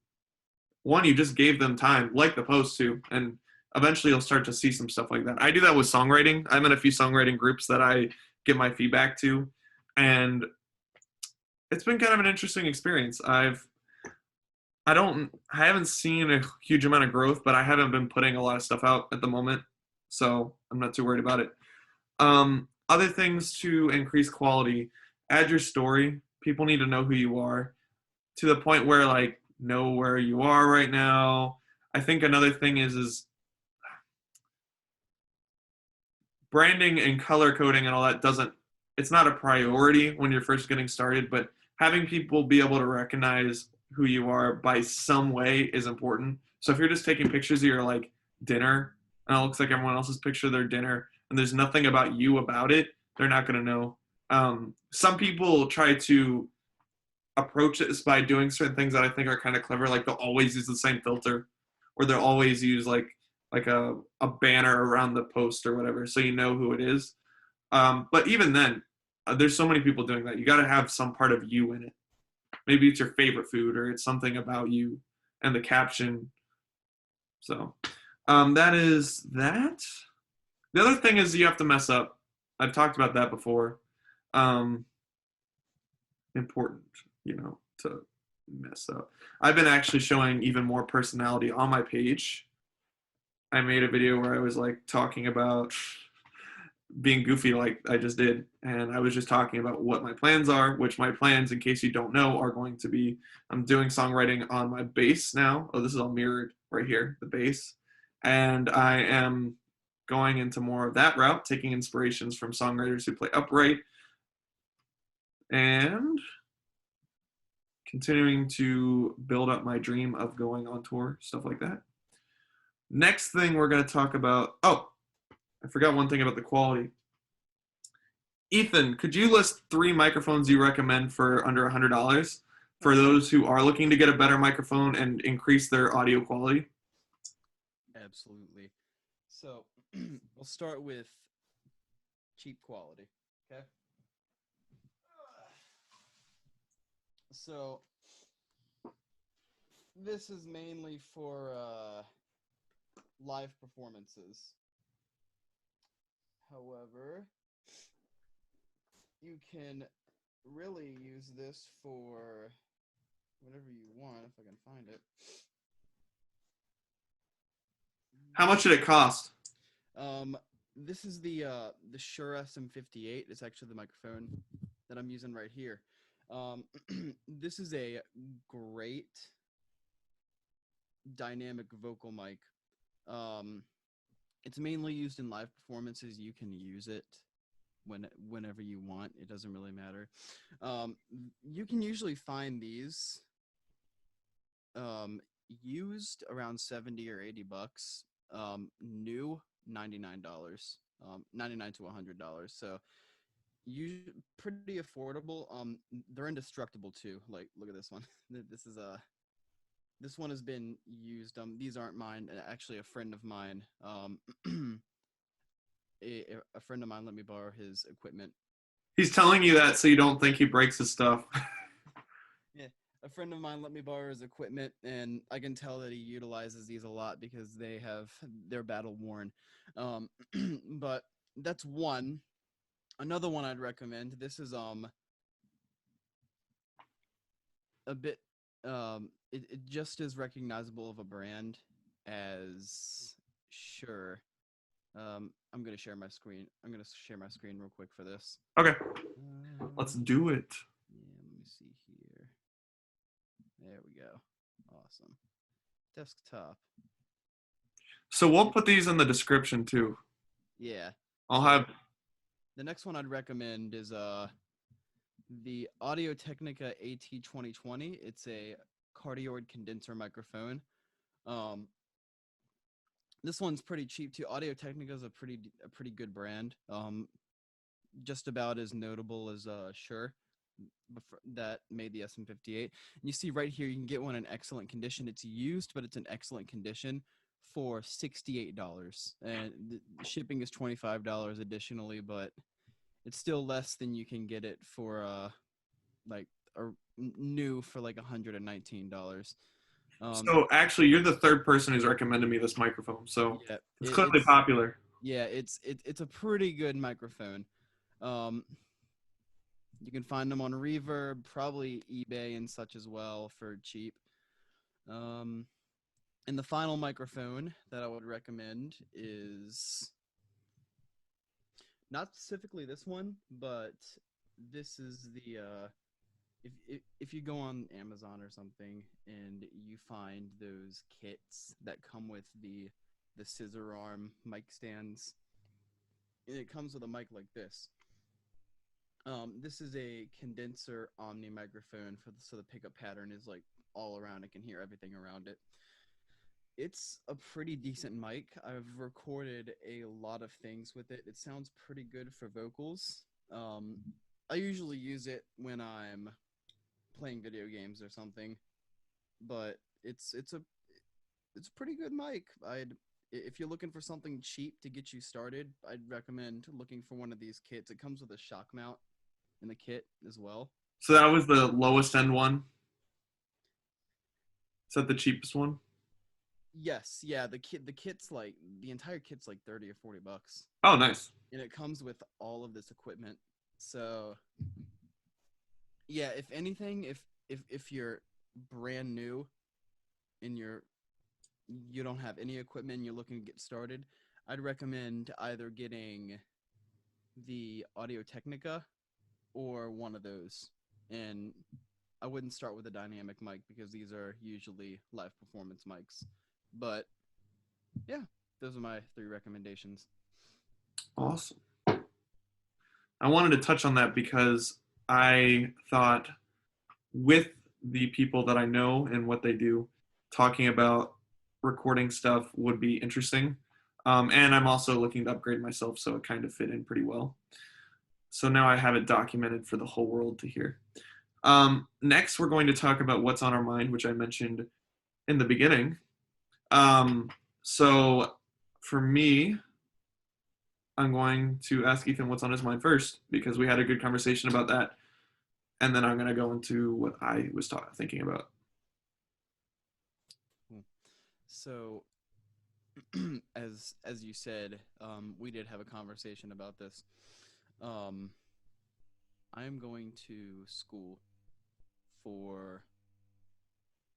A: One, you just gave them time, like the post too, and eventually you'll start to see some stuff like that. I do that with songwriting. I'm in a few songwriting groups that I give my feedback to, and it's been kind of an interesting experience. I haven't seen a huge amount of growth, but I haven't been putting a lot of stuff out at the moment, so I'm not too worried about it. Other things to increase quality, add your story. People need to know who you are to the point where like know where you are right now. I think another thing is branding and color coding and all that doesn't it's not a priority when you're first getting started, but having people be able to recognize who you are by some way is important. So if you're just taking pictures of your like dinner and it looks like everyone else's picture of their dinner and there's nothing about you about it, they're not going to know. Some people try to approach this by doing certain things that I think are kind of clever. Like they'll always use the same filter, or they'll always use like a banner around the post or whatever, so you know who it is. But even then, there's so many people doing that. You got to have some part of you in it. Maybe it's your favorite food, or it's something about you, and the caption. So that is that. The other thing is you have to mess up. I've talked about that before. Um, Important, to mess up. I've been actually showing even more personality on my page. I made a video where I was like talking about being goofy like I just did, and I was just talking about what my plans are, which my plans, in case you don't know, are going to be I'm doing songwriting on my bass now. Oh, this is all mirrored right here, the bass. And I am going into more of that route, taking inspirations from songwriters who play upright and continuing to build up my dream of going on tour, stuff like that. Next thing we're going to talk about. Oh, I forgot one thing about the quality. Ethan, could you list 3 microphones you recommend for under $100 for those who are looking to get a better microphone and increase their audio quality?
B: Absolutely. So we'll start with cheap quality. Okay. So this is mainly for live performances. However, you can really use this for whatever you want, if I can find it.
A: How much did it cost?
B: This is the Shure SM58. It's actually the microphone that I'm using right here. This is a great dynamic vocal mic. It's mainly used in live performances. You can use it whenever you want. It doesn't really matter. You can usually find these used around $70 or $80. New $99, $99 to $100. So pretty affordable. They're indestructible too. Like, look at this one. This one has been used. These aren't mine. Actually, a friend of mine. A friend of mine let me borrow his equipment.
A: He's telling you that so you don't think he breaks his stuff.
B: Yeah, a friend of mine let me borrow his equipment, and I can tell that he utilizes these a lot because they're battle worn. But that's one. Another one I'd recommend. This is a bit it just as recognizable of a brand as Shure. I'm gonna share my screen. I'm gonna share my screen real quick for this.
A: Okay, let's do it.
B: Yeah, let me see here. There we go. Awesome. Desktop.
A: So we'll put these in the description too.
B: Yeah.
A: I'll have.
B: The next one I'd recommend is the Audio-Technica AT2020. It's a cardioid condenser microphone. This one's pretty cheap too. Audio-Technica is a pretty good brand. Just about as notable as Shure that made the SM58. And you see right here, you can get one in excellent condition. It's used, but it's in excellent condition for $68, and the shipping is $25 additionally, but it's still less than you can get it for new for like $119.
A: So actually, you're the third person who's recommended me this microphone. So
B: yeah,
A: it's clearly popular.
B: Yeah, it's a pretty good microphone. You can find them on Reverb, probably eBay and such as well for cheap. Um, and the final microphone that I would recommend is not specifically this one, but this is the if you go on Amazon or something and you find those kits that come with the scissor arm mic stands, and it comes with a mic like this. This is a condenser omni microphone so the pickup pattern is like all around. It can hear everything around it. It's a pretty decent mic. I've recorded a lot of things with it. It sounds pretty good for vocals. Um, I usually use it when I'm playing video games or something, but it's a pretty good mic. If you're looking for something cheap to get you started, I'd recommend looking for one of these kits. It comes with a shock mount in the kit as well.
A: So that was the lowest end one. Is that the cheapest one?
B: Yes, yeah, the kit's like the entire kit's like 30 or $40,
A: Oh, nice.
B: and it comes with all of this equipment. So yeah, if anything, if you're brand new and you don't have any equipment and you're looking to get started, I'd recommend either getting the Audio Technica or one of those. And I wouldn't start with a dynamic mic because these are usually live performance mics. But yeah, those are my 3 recommendations.
A: Awesome. I wanted to touch on that because I thought with the people that I know and what they do, talking about recording stuff would be interesting. And I'm also looking to upgrade myself, so it kind of fit in pretty well. So now I have it documented for the whole world to hear. Next, we're going to talk about what's on our mind, which I mentioned in the beginning. So for me, I'm going to ask Ethan what's on his mind first because we had a good conversation about that. And then I'm going to go into what I was thinking about.
B: So as you said, we did have a conversation about this. I am going to school for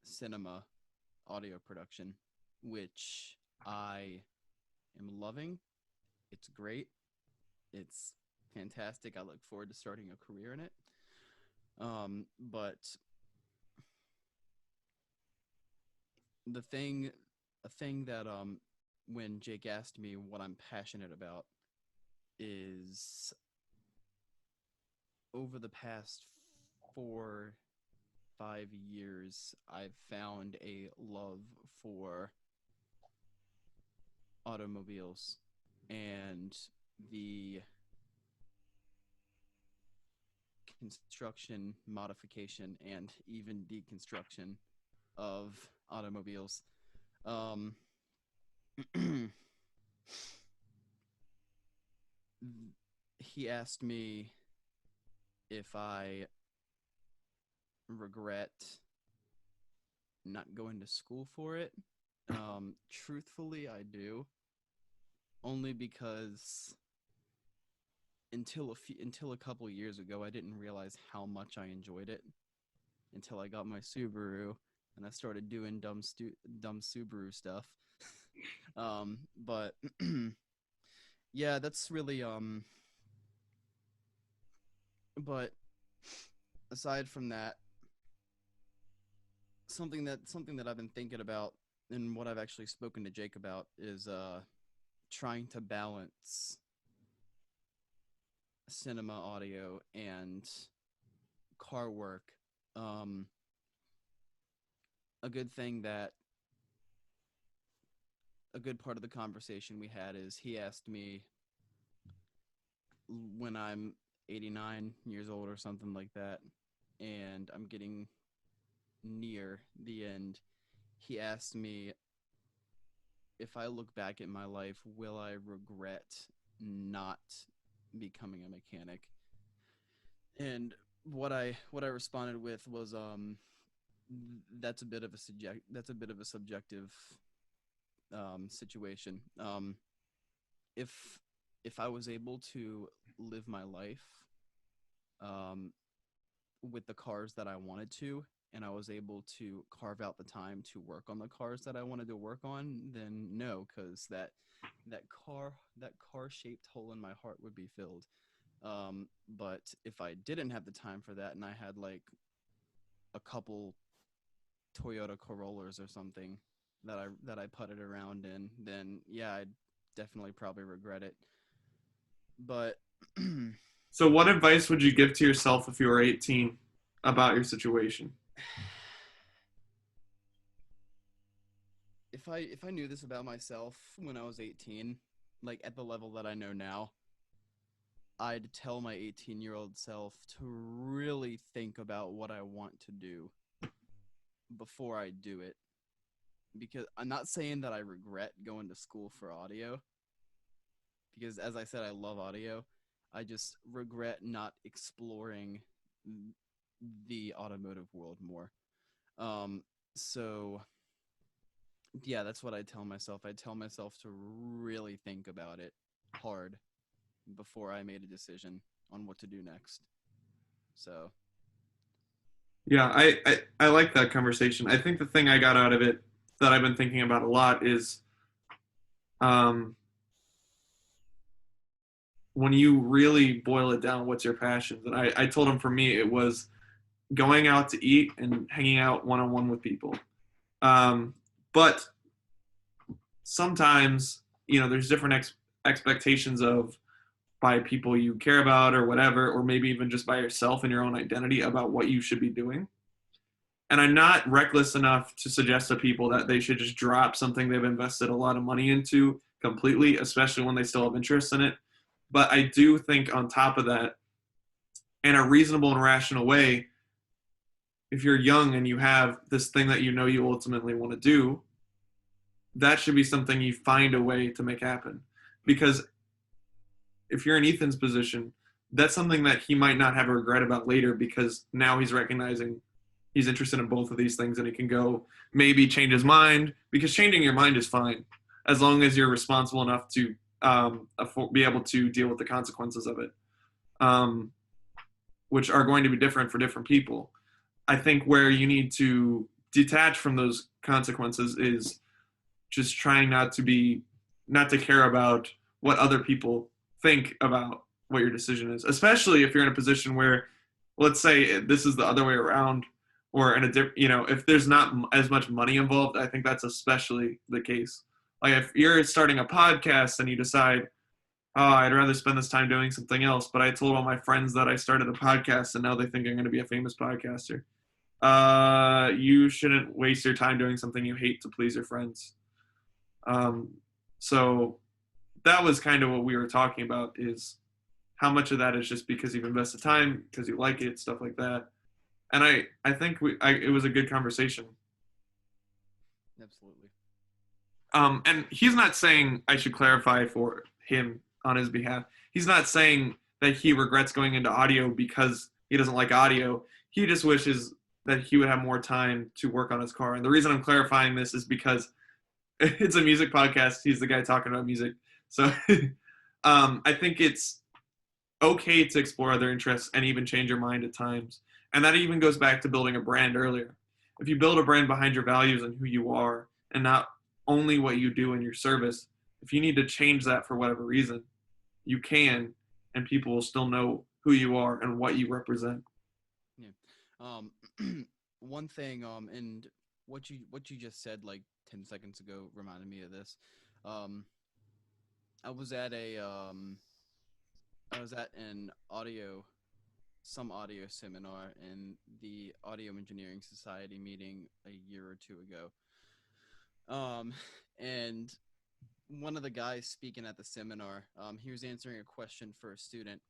B: cinema audio production, which I am loving. It's great. It's fantastic. I look forward to starting a career in it. But a thing that when Jake asked me what I'm passionate about is over the past 4-5 years, I've found a love for automobiles and the construction, modification, and even deconstruction of automobiles. He asked me if I regret not going to school for it. Truthfully, I do. Only because until a couple years ago, I didn't realize how much I enjoyed it until I got my Subaru and I started doing dumb Subaru stuff. But yeah, that's really But aside from that, something that I've been thinking about and what I've actually spoken to Jake about is trying to balance cinema audio and car work. A good thing that a good part of the conversation we had is he asked me when I'm 89 years old or something like that, and I'm getting near the end, he asked me if I look back at my life, will I regret not becoming a mechanic? And what I responded with was that's a bit of a subjective situation. If I was able to live my life with the cars that I wanted to and I was able to carve out the time to work on the cars that I wanted to work on, then no, because that car shaped hole in my heart would be filled. But if I didn't have the time for that and I had like a couple Toyota Corollas or something that I putted around in, then yeah, I'd definitely probably regret it. But
A: So what advice would you give to yourself if you were 18 about your situation?
B: if I knew this about myself when I was 18, like at the level that I know now, I'd tell my 18-year-old self to really think about what I want to do before I do it. Because I'm not saying that I regret going to school for audio, because as I said, I love audio. I just regret not exploring the automotive world more. So yeah, that's what I tell myself. I tell myself to really think about it hard before I made a decision on what to do next. So
A: Yeah, I like that conversation. I think the thing I got out of it that I've been thinking about a lot is um, when you really boil it down, what's your passions? And I told him for me, it was going out to eat and hanging out one on one with people. Um, but sometimes, there's different expectations of by people you care about or whatever, or maybe even just by yourself and your own identity about what you should be doing. And I'm not reckless enough to suggest to people that they should just drop something they've invested a lot of money into completely, especially when they still have interest in it. But I do think on top of that, in a reasonable and rational way, if you're young and you have this thing that you ultimately want to do, that should be something you find a way to make happen. Because if you're in Ethan's position, that's something that he might not have a regret about later, because now he's recognizing he's interested in both of these things and he can go maybe change his mind, because changing your mind is fine as long as you're responsible enough to be able to deal with the consequences of it, um, which are going to be different for different people. I think where you need to detach from those consequences is just trying not to care about what other people think about what your decision is, especially if you're in a position where, let's say this is the other way around, or in a different, if there's not as much money involved. I think that's especially the case. Like if you're starting a podcast and you decide, oh, I'd rather spend this time doing something else, but I told all my friends that I started a podcast and now they think I'm going to be a famous podcaster. You shouldn't waste your time doing something you hate to please your friends. Um, so that was kind of what we were talking about, is how much of that is just because you've invested time, because you like it, stuff like that. And I think it was a good conversation.
B: absolutely.
A: And he's not saying, I should clarify for him on his behalf, he's not saying that he regrets going into audio because he doesn't like audio. He just wishes that he would have more time to work on his car. And the reason I'm clarifying this is because it's a music podcast. He's the guy talking about music. So I think it's okay to explore other interests and even change your mind at times. And that even goes back to building a brand earlier. If you build a brand behind your values and who you are, and not only what you do in your service, if you need to change that for whatever reason, you can, and people will still know who you are and what you represent.
B: Yeah. Um, one thing, and what you just said like 10 seconds ago reminded me of this. Um, I was at an some audio seminar in the Audio Engineering Society meeting a year or two ago. And one of the guys speaking at the seminar, he was answering a question for a student,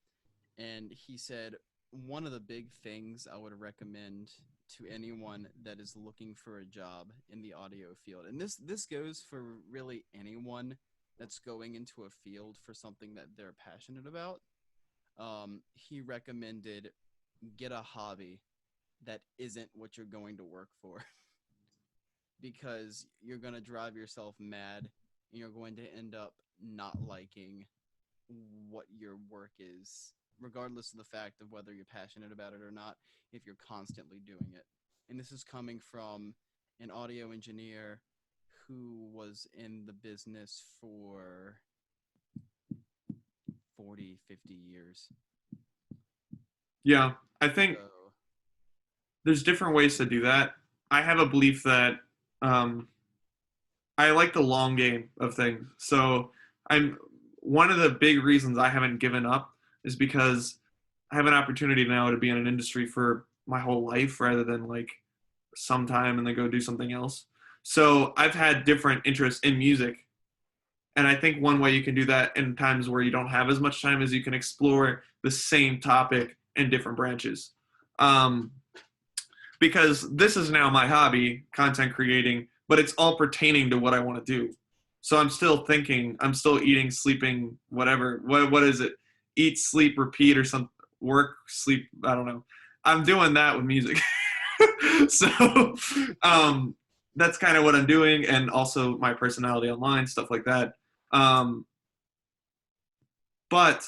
B: and he said, one of the big things I would recommend to anyone that is looking for a job in the audio field, and this goes for really anyone that's going into a field for something that they're passionate about. He recommended get a hobby that isn't what you're going to work for, because you're going to drive yourself mad and you're going to end up not liking what your work is, regardless of the fact of whether you're passionate about it or not, if you're constantly doing it. and this is coming from an audio engineer who was in the business for 40, 50 years.
A: Yeah, I think
B: So,
A: there's different ways to do that. I have a belief that I like the long game of things. So I'm one of the big reasons I haven't given up is because I have an opportunity now to be in an industry for my whole life rather than like sometime and then go do something else. So I've had different interests in music. And I think one way you can do that in times where you don't have as much time is you can explore the same topic in different branches. Um, because this is now my hobby, content creating, but it's all pertaining to what I want to do. So I'm still thinking, I'm still eating, sleeping, whatever. What is it? Eat, sleep, repeat, or some work, sleep. I don't know. I'm doing that with music. So that's kind of what I'm doing, and also my personality online, stuff like that. Um, but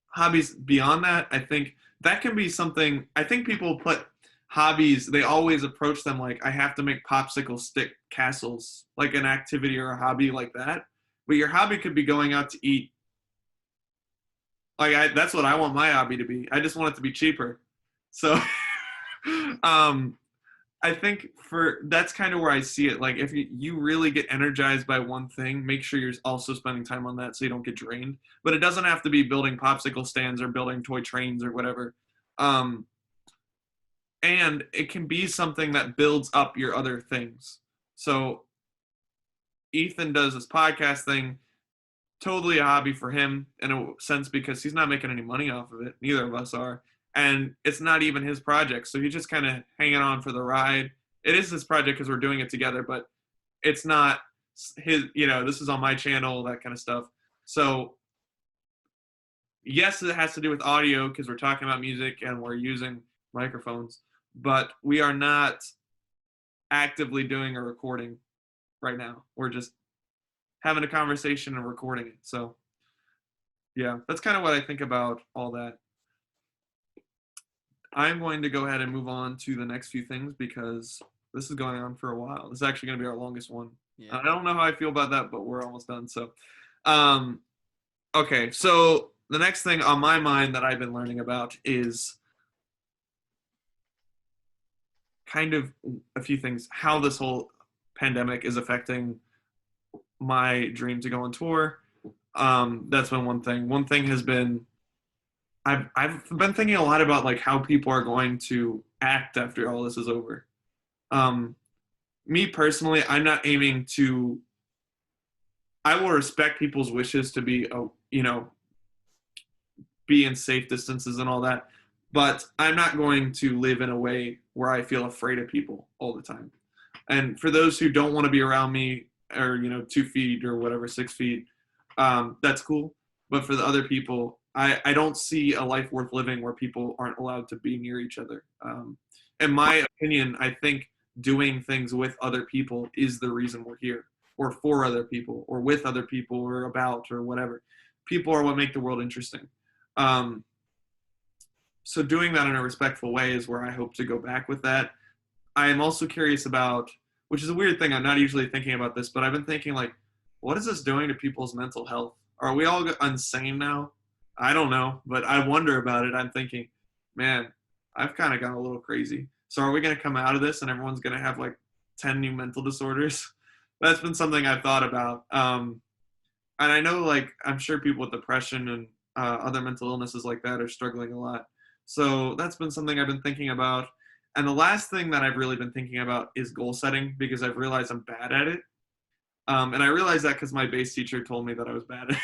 A: hobbies beyond that, I think that can be something. I think people put hobbies, they always approach them like, I have to make popsicle stick castles, like an activity or a hobby like that. But your hobby could be going out to eat. Like that's what I want my hobby to be. I just want it to be cheaper. So um, I think for that's kind of where I see it. Like if you really get energized by one thing, make sure you're also spending time on that so you don't get drained. But it doesn't have to be building popsicle stands or building toy trains or whatever. Um, and it can be something that builds up your other things. So Ethan does this podcast thing, totally a hobby for him in a sense because he's not making any money off of it. Neither of us are. And it's not even his project. So he's just kind of hanging on for the ride. It is his project because we're doing it together, but it's not his, this is on my channel, that kind of stuff. So yes, it has to do with audio because we're talking about music and we're using microphones, but we are not actively doing a recording right now. We're just having a conversation and recording it. So yeah, that's kind of what I think about all that. I'm going to go ahead and move on to the next few things because this is going on for a while. This is actually going to be our longest one. Yeah. I don't know how I feel about that, but we're almost done. So, okay. So the next thing on my mind that I've been learning about is kind of a few things, how this whole pandemic is affecting my dream to go on tour. That's been one thing. One thing has been I've been thinking a lot about like how people are going to act after all this is over. Me personally, I'm not aiming to. I will respect people's wishes to be, be in safe distances and all that, but I'm not going to live in a way where I feel afraid of people all the time. And for those who don't want to be around me, or 2 feet or whatever, 6 feet, that's cool. But for the other people, I don't see a life worth living where people aren't allowed to be near each other. In my opinion, I think doing things with other people is the reason we're here, or for other people, or with other people, or about, or whatever. People are what make the world interesting. So doing that in a respectful way is where I hope to go back with that. I am also curious about, which is a weird thing, I'm not usually thinking about this, but I've been thinking like, what is this doing to people's mental health? Are we all insane now? I don't know, but I wonder about it. I'm thinking, man, I've kind of gone a little crazy. So are we going to come out of this and everyone's going to have like 10 new mental disorders? That's been something I've thought about. And I know, like, I'm sure people with depression and other mental illnesses like that are struggling a lot. So that's been something I've been thinking about. And the last thing that I've really been thinking about is goal setting because I've realized I'm bad at it. And I realized that because my bass teacher told me that I was bad at it.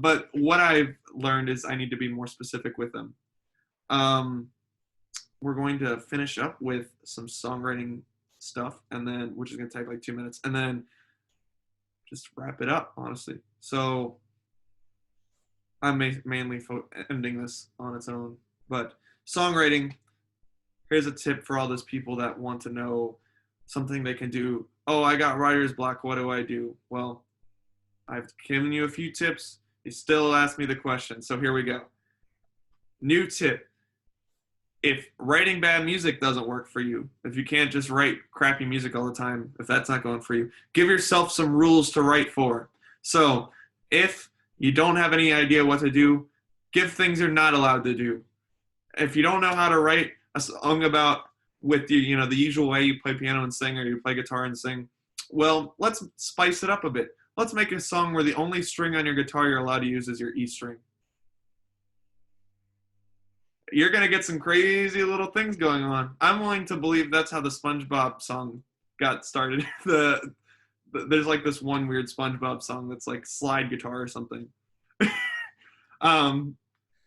A: But what I've learned is I need to be more specific with them. We're going to finish up with some songwriting stuff, and then which is going to take like 2 minutes, and then just wrap it up, honestly. So I'm mainly ending this on its own. But songwriting, here's a tip for all those people that want to know something they can do. Oh, I got writer's block. What do I do? Well, I've given you a few tips. You still ask me the question. So here we go. New tip. if writing bad music doesn't work for you, if you can't just write crappy music all the time, if that's not going for you, give yourself some rules to write for. So if you don't have any idea what to do, give things you're not allowed to do. If you don't know how to write a song about with you know, the usual way you play piano and sing, or you play guitar and sing, well, let's spice it up a bit. Let's make a song where the only string on your guitar you're allowed to use is your E string. You're going to get some crazy little things going on. I'm willing to believe that's how the SpongeBob song got started. There's like this one weird SpongeBob song that's like slide guitar or something.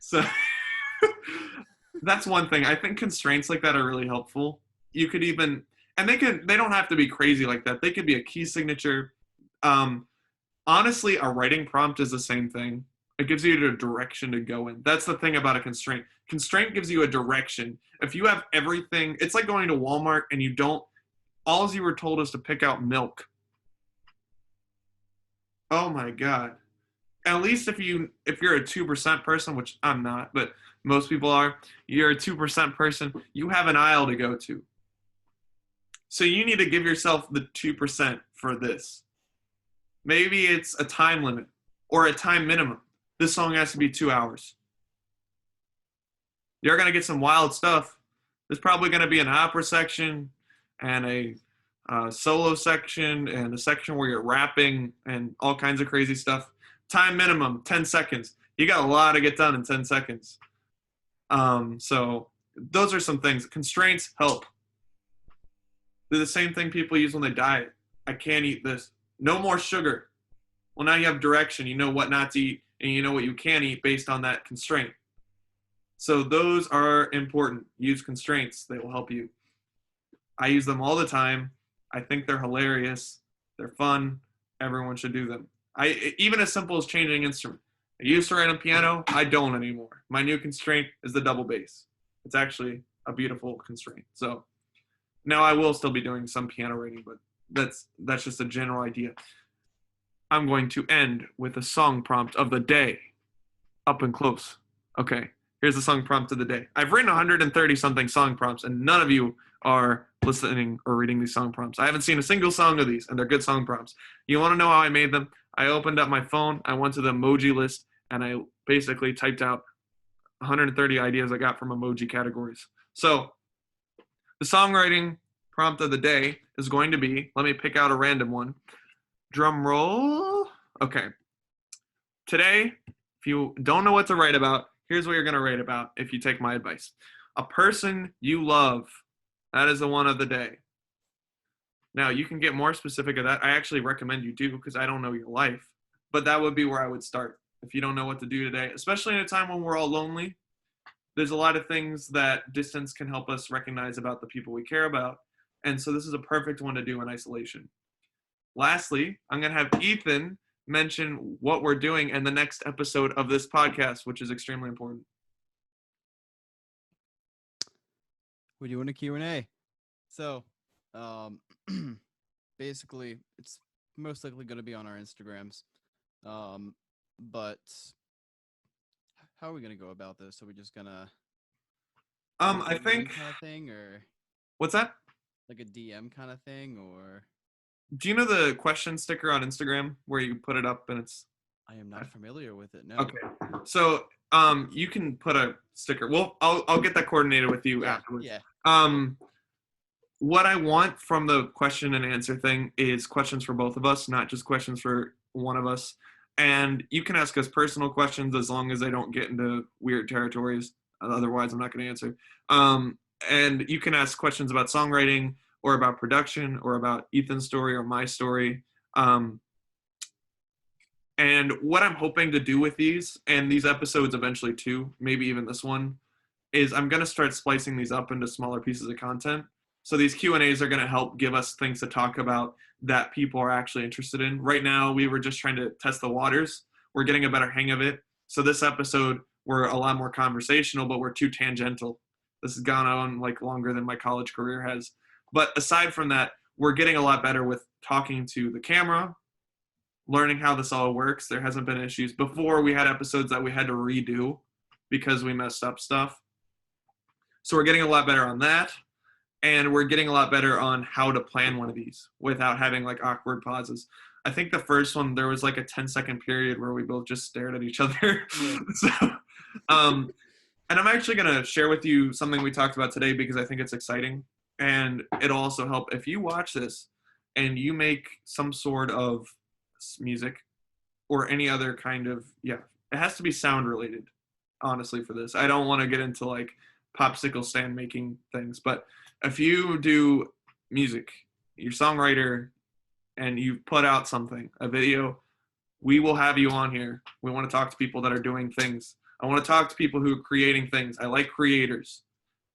A: So that's one thing. I think constraints like that are really helpful. You could even, and they don't have to be crazy like that. They could be a key signature. Honestly, a writing prompt is the same thing. It gives you a direction to go in. That's the thing about a constraint. Constraint gives you a direction. If you have everything, it's like going to Walmart and you don't, all you were told is to pick out milk. Oh my God. At least if you're a 2% person, which I'm not, but most people are, you're a 2% person, you have an aisle to go to. So you need to give yourself the 2% for this. Maybe it's a time limit or a time minimum. This song has to be 2 hours. You're going to get some wild stuff. There's probably going to be an opera section and a solo section and a section where you're rapping and all kinds of crazy stuff. Time minimum, 10 seconds. You got a lot to get done in 10 seconds. So those are some things. Constraints help. They're the same thing people use when they diet. I can't eat this. No more sugar. Well, now you have direction. You know what not to eat, and you know what you can eat based on that constraint. So those are important. Use constraints. They will help you. I use them all the time. I think they're hilarious. They're fun. Everyone should do them. Even as simple as changing instrument. I used to write on piano. I don't anymore. My new constraint is the double bass. It's actually a beautiful constraint. So now I will still be doing some piano writing, but that's just a general idea. I'm going to end with a song prompt of the day. Up and close. Okay, here's the song prompt of the day. I've written 130 something song prompts, and none of you are listening or reading these song prompts. I haven't seen a single song of these, and they're good song prompts. You want to know how I made them? I opened up my phone, I went to the emoji list, and I basically typed out 130 ideas I got from emoji categories. So the songwriting prompt of the day is going to be, let me pick out a random one. Drum roll. Okay. Today, if you don't know what to write about, here's what you're going to write about if you take my advice. A person you love. That is the one of the day. Now, you can get more specific of that. I actually recommend you do because I don't know your life. But that would be where I would start. If you don't know what to do today, especially in a time when we're all lonely, there's a lot of things that distance can help us recognize about the people we care about. And so this is a perfect one to do in isolation. Lastly, I'm going to have Ethan mention what we're doing in the next episode of this podcast, which is extremely important.
B: We're doing a Q&A. So, basically, it's most likely going to be on our Instagrams. But how are we going to go about this? Are we just going to
A: I think
B: kind of thing, or
A: what's that?
B: Like a DM kind of thing, or
A: do you know the question sticker on Instagram where you put it up and it's
B: I am not familiar with it. No.
A: Okay. So you can put a sticker. Well, I'll get that coordinated with you afterwards.
B: Yeah.
A: What I want from the question and answer thing is questions for both of us, not just questions for one of us. And you can ask us personal questions as long as they don't get into weird territories. Otherwise, I'm not going to answer. And you can ask questions about songwriting or about production or about Ethan's story or my story. And what I'm hoping to do with these, and these episodes eventually too, maybe even this one, is I'm going to start splicing these up into smaller pieces of content. So these Q&As are going to help give us things to talk about that people are actually interested in. Right now, we were just trying to test the waters. We're getting a better hang of it. So this episode, we're a lot more conversational, but we're too tangential. This has gone on like longer than my college career has. But aside from that, we're getting a lot better with talking to the camera, learning how this all works. There hasn't been issues. Before, we had episodes that we had to redo because we messed up stuff. So we're getting a lot better on that. And we're getting a lot better on how to plan one of these without having like awkward pauses. I think the first one, there was like a 10-second period where we both just stared at each other.
B: Yeah.
A: So, and I'm actually going to share with you something we talked about today because I think it's exciting. And it'll also help if you watch this and you make some sort of music or any other kind of, it has to be sound related, honestly, for this. I don't want to get into like popsicle stand making things, but if you do music, you're a songwriter, and you put out something, a video, we will have you on here. We want to talk to people that are doing things. I want to talk to people who are creating things. I like creators.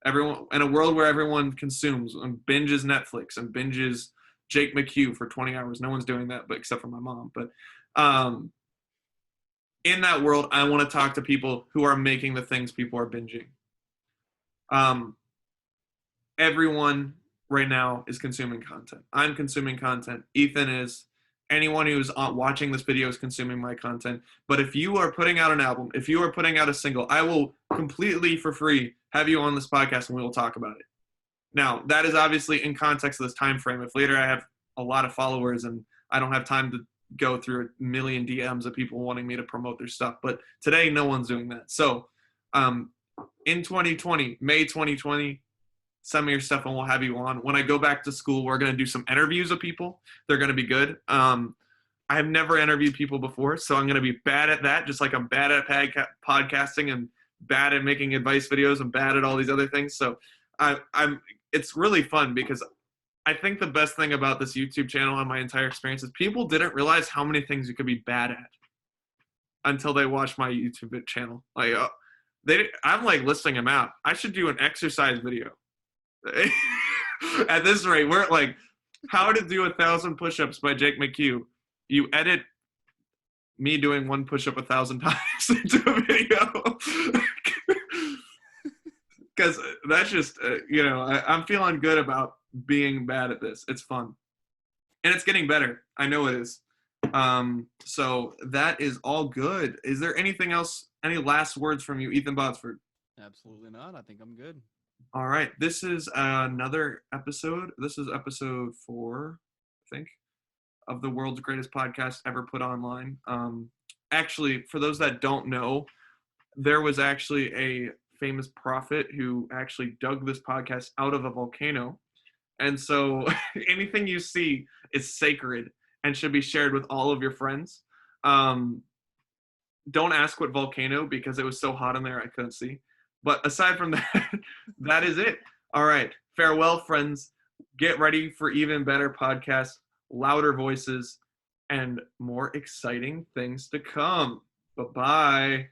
A: Everyone in a world where everyone consumes and binges Netflix and binges Jake McHugh for 20 hours. No one's doing that, but except for my mom. But in that world, I want to talk to people who are making the things people are binging. Everyone right now is consuming content. I'm consuming content. Ethan is. Anyone who's watching this video is consuming my content. But if you are putting out an album, if you are putting out a single, I will completely for free have you on this podcast and we will talk about it. Now, that is obviously in context of this time frame. If later I have a lot of followers and I don't have time to go through a million DMs of people wanting me to promote their stuff. But today, no one's doing that. So in 2020, May 2020, send me your stuff and we'll have you on. When I go back to school, we're going to do some interviews of people. They're going to be good. I have never interviewed people before, so I'm going to be bad at that, just like I'm bad at podcasting and bad at making advice videos and bad at all these other things. So it's really fun because I think the best thing about this YouTube channel and my entire experience is people didn't realize how many things you could be bad at until they watched my YouTube channel. Like I'm like listing them out. I should do an exercise video. At this rate, we're like, how to do 1,000 push-ups by Jake McHugh. You edit me doing one push-up 1,000 times into a video. Because that's just, I'm feeling good about being bad at this. It's fun. And it's getting better. I know it is. So that is all good. Is there anything else, any last words from you, Ethan Bodsford?
B: Absolutely not. I think I'm good.
A: All right. This is another episode. This is episode 4, I think, of the world's greatest podcast ever put online. Actually, for those that don't know, there was actually a famous prophet who actually dug this podcast out of a volcano. And so anything you see is sacred and should be shared with all of your friends. Don't ask what volcano because it was so hot in there I couldn't see. But aside from that, that is it. All right. Farewell, friends. Get ready for even better podcasts, louder voices, and more exciting things to come. Bye-bye.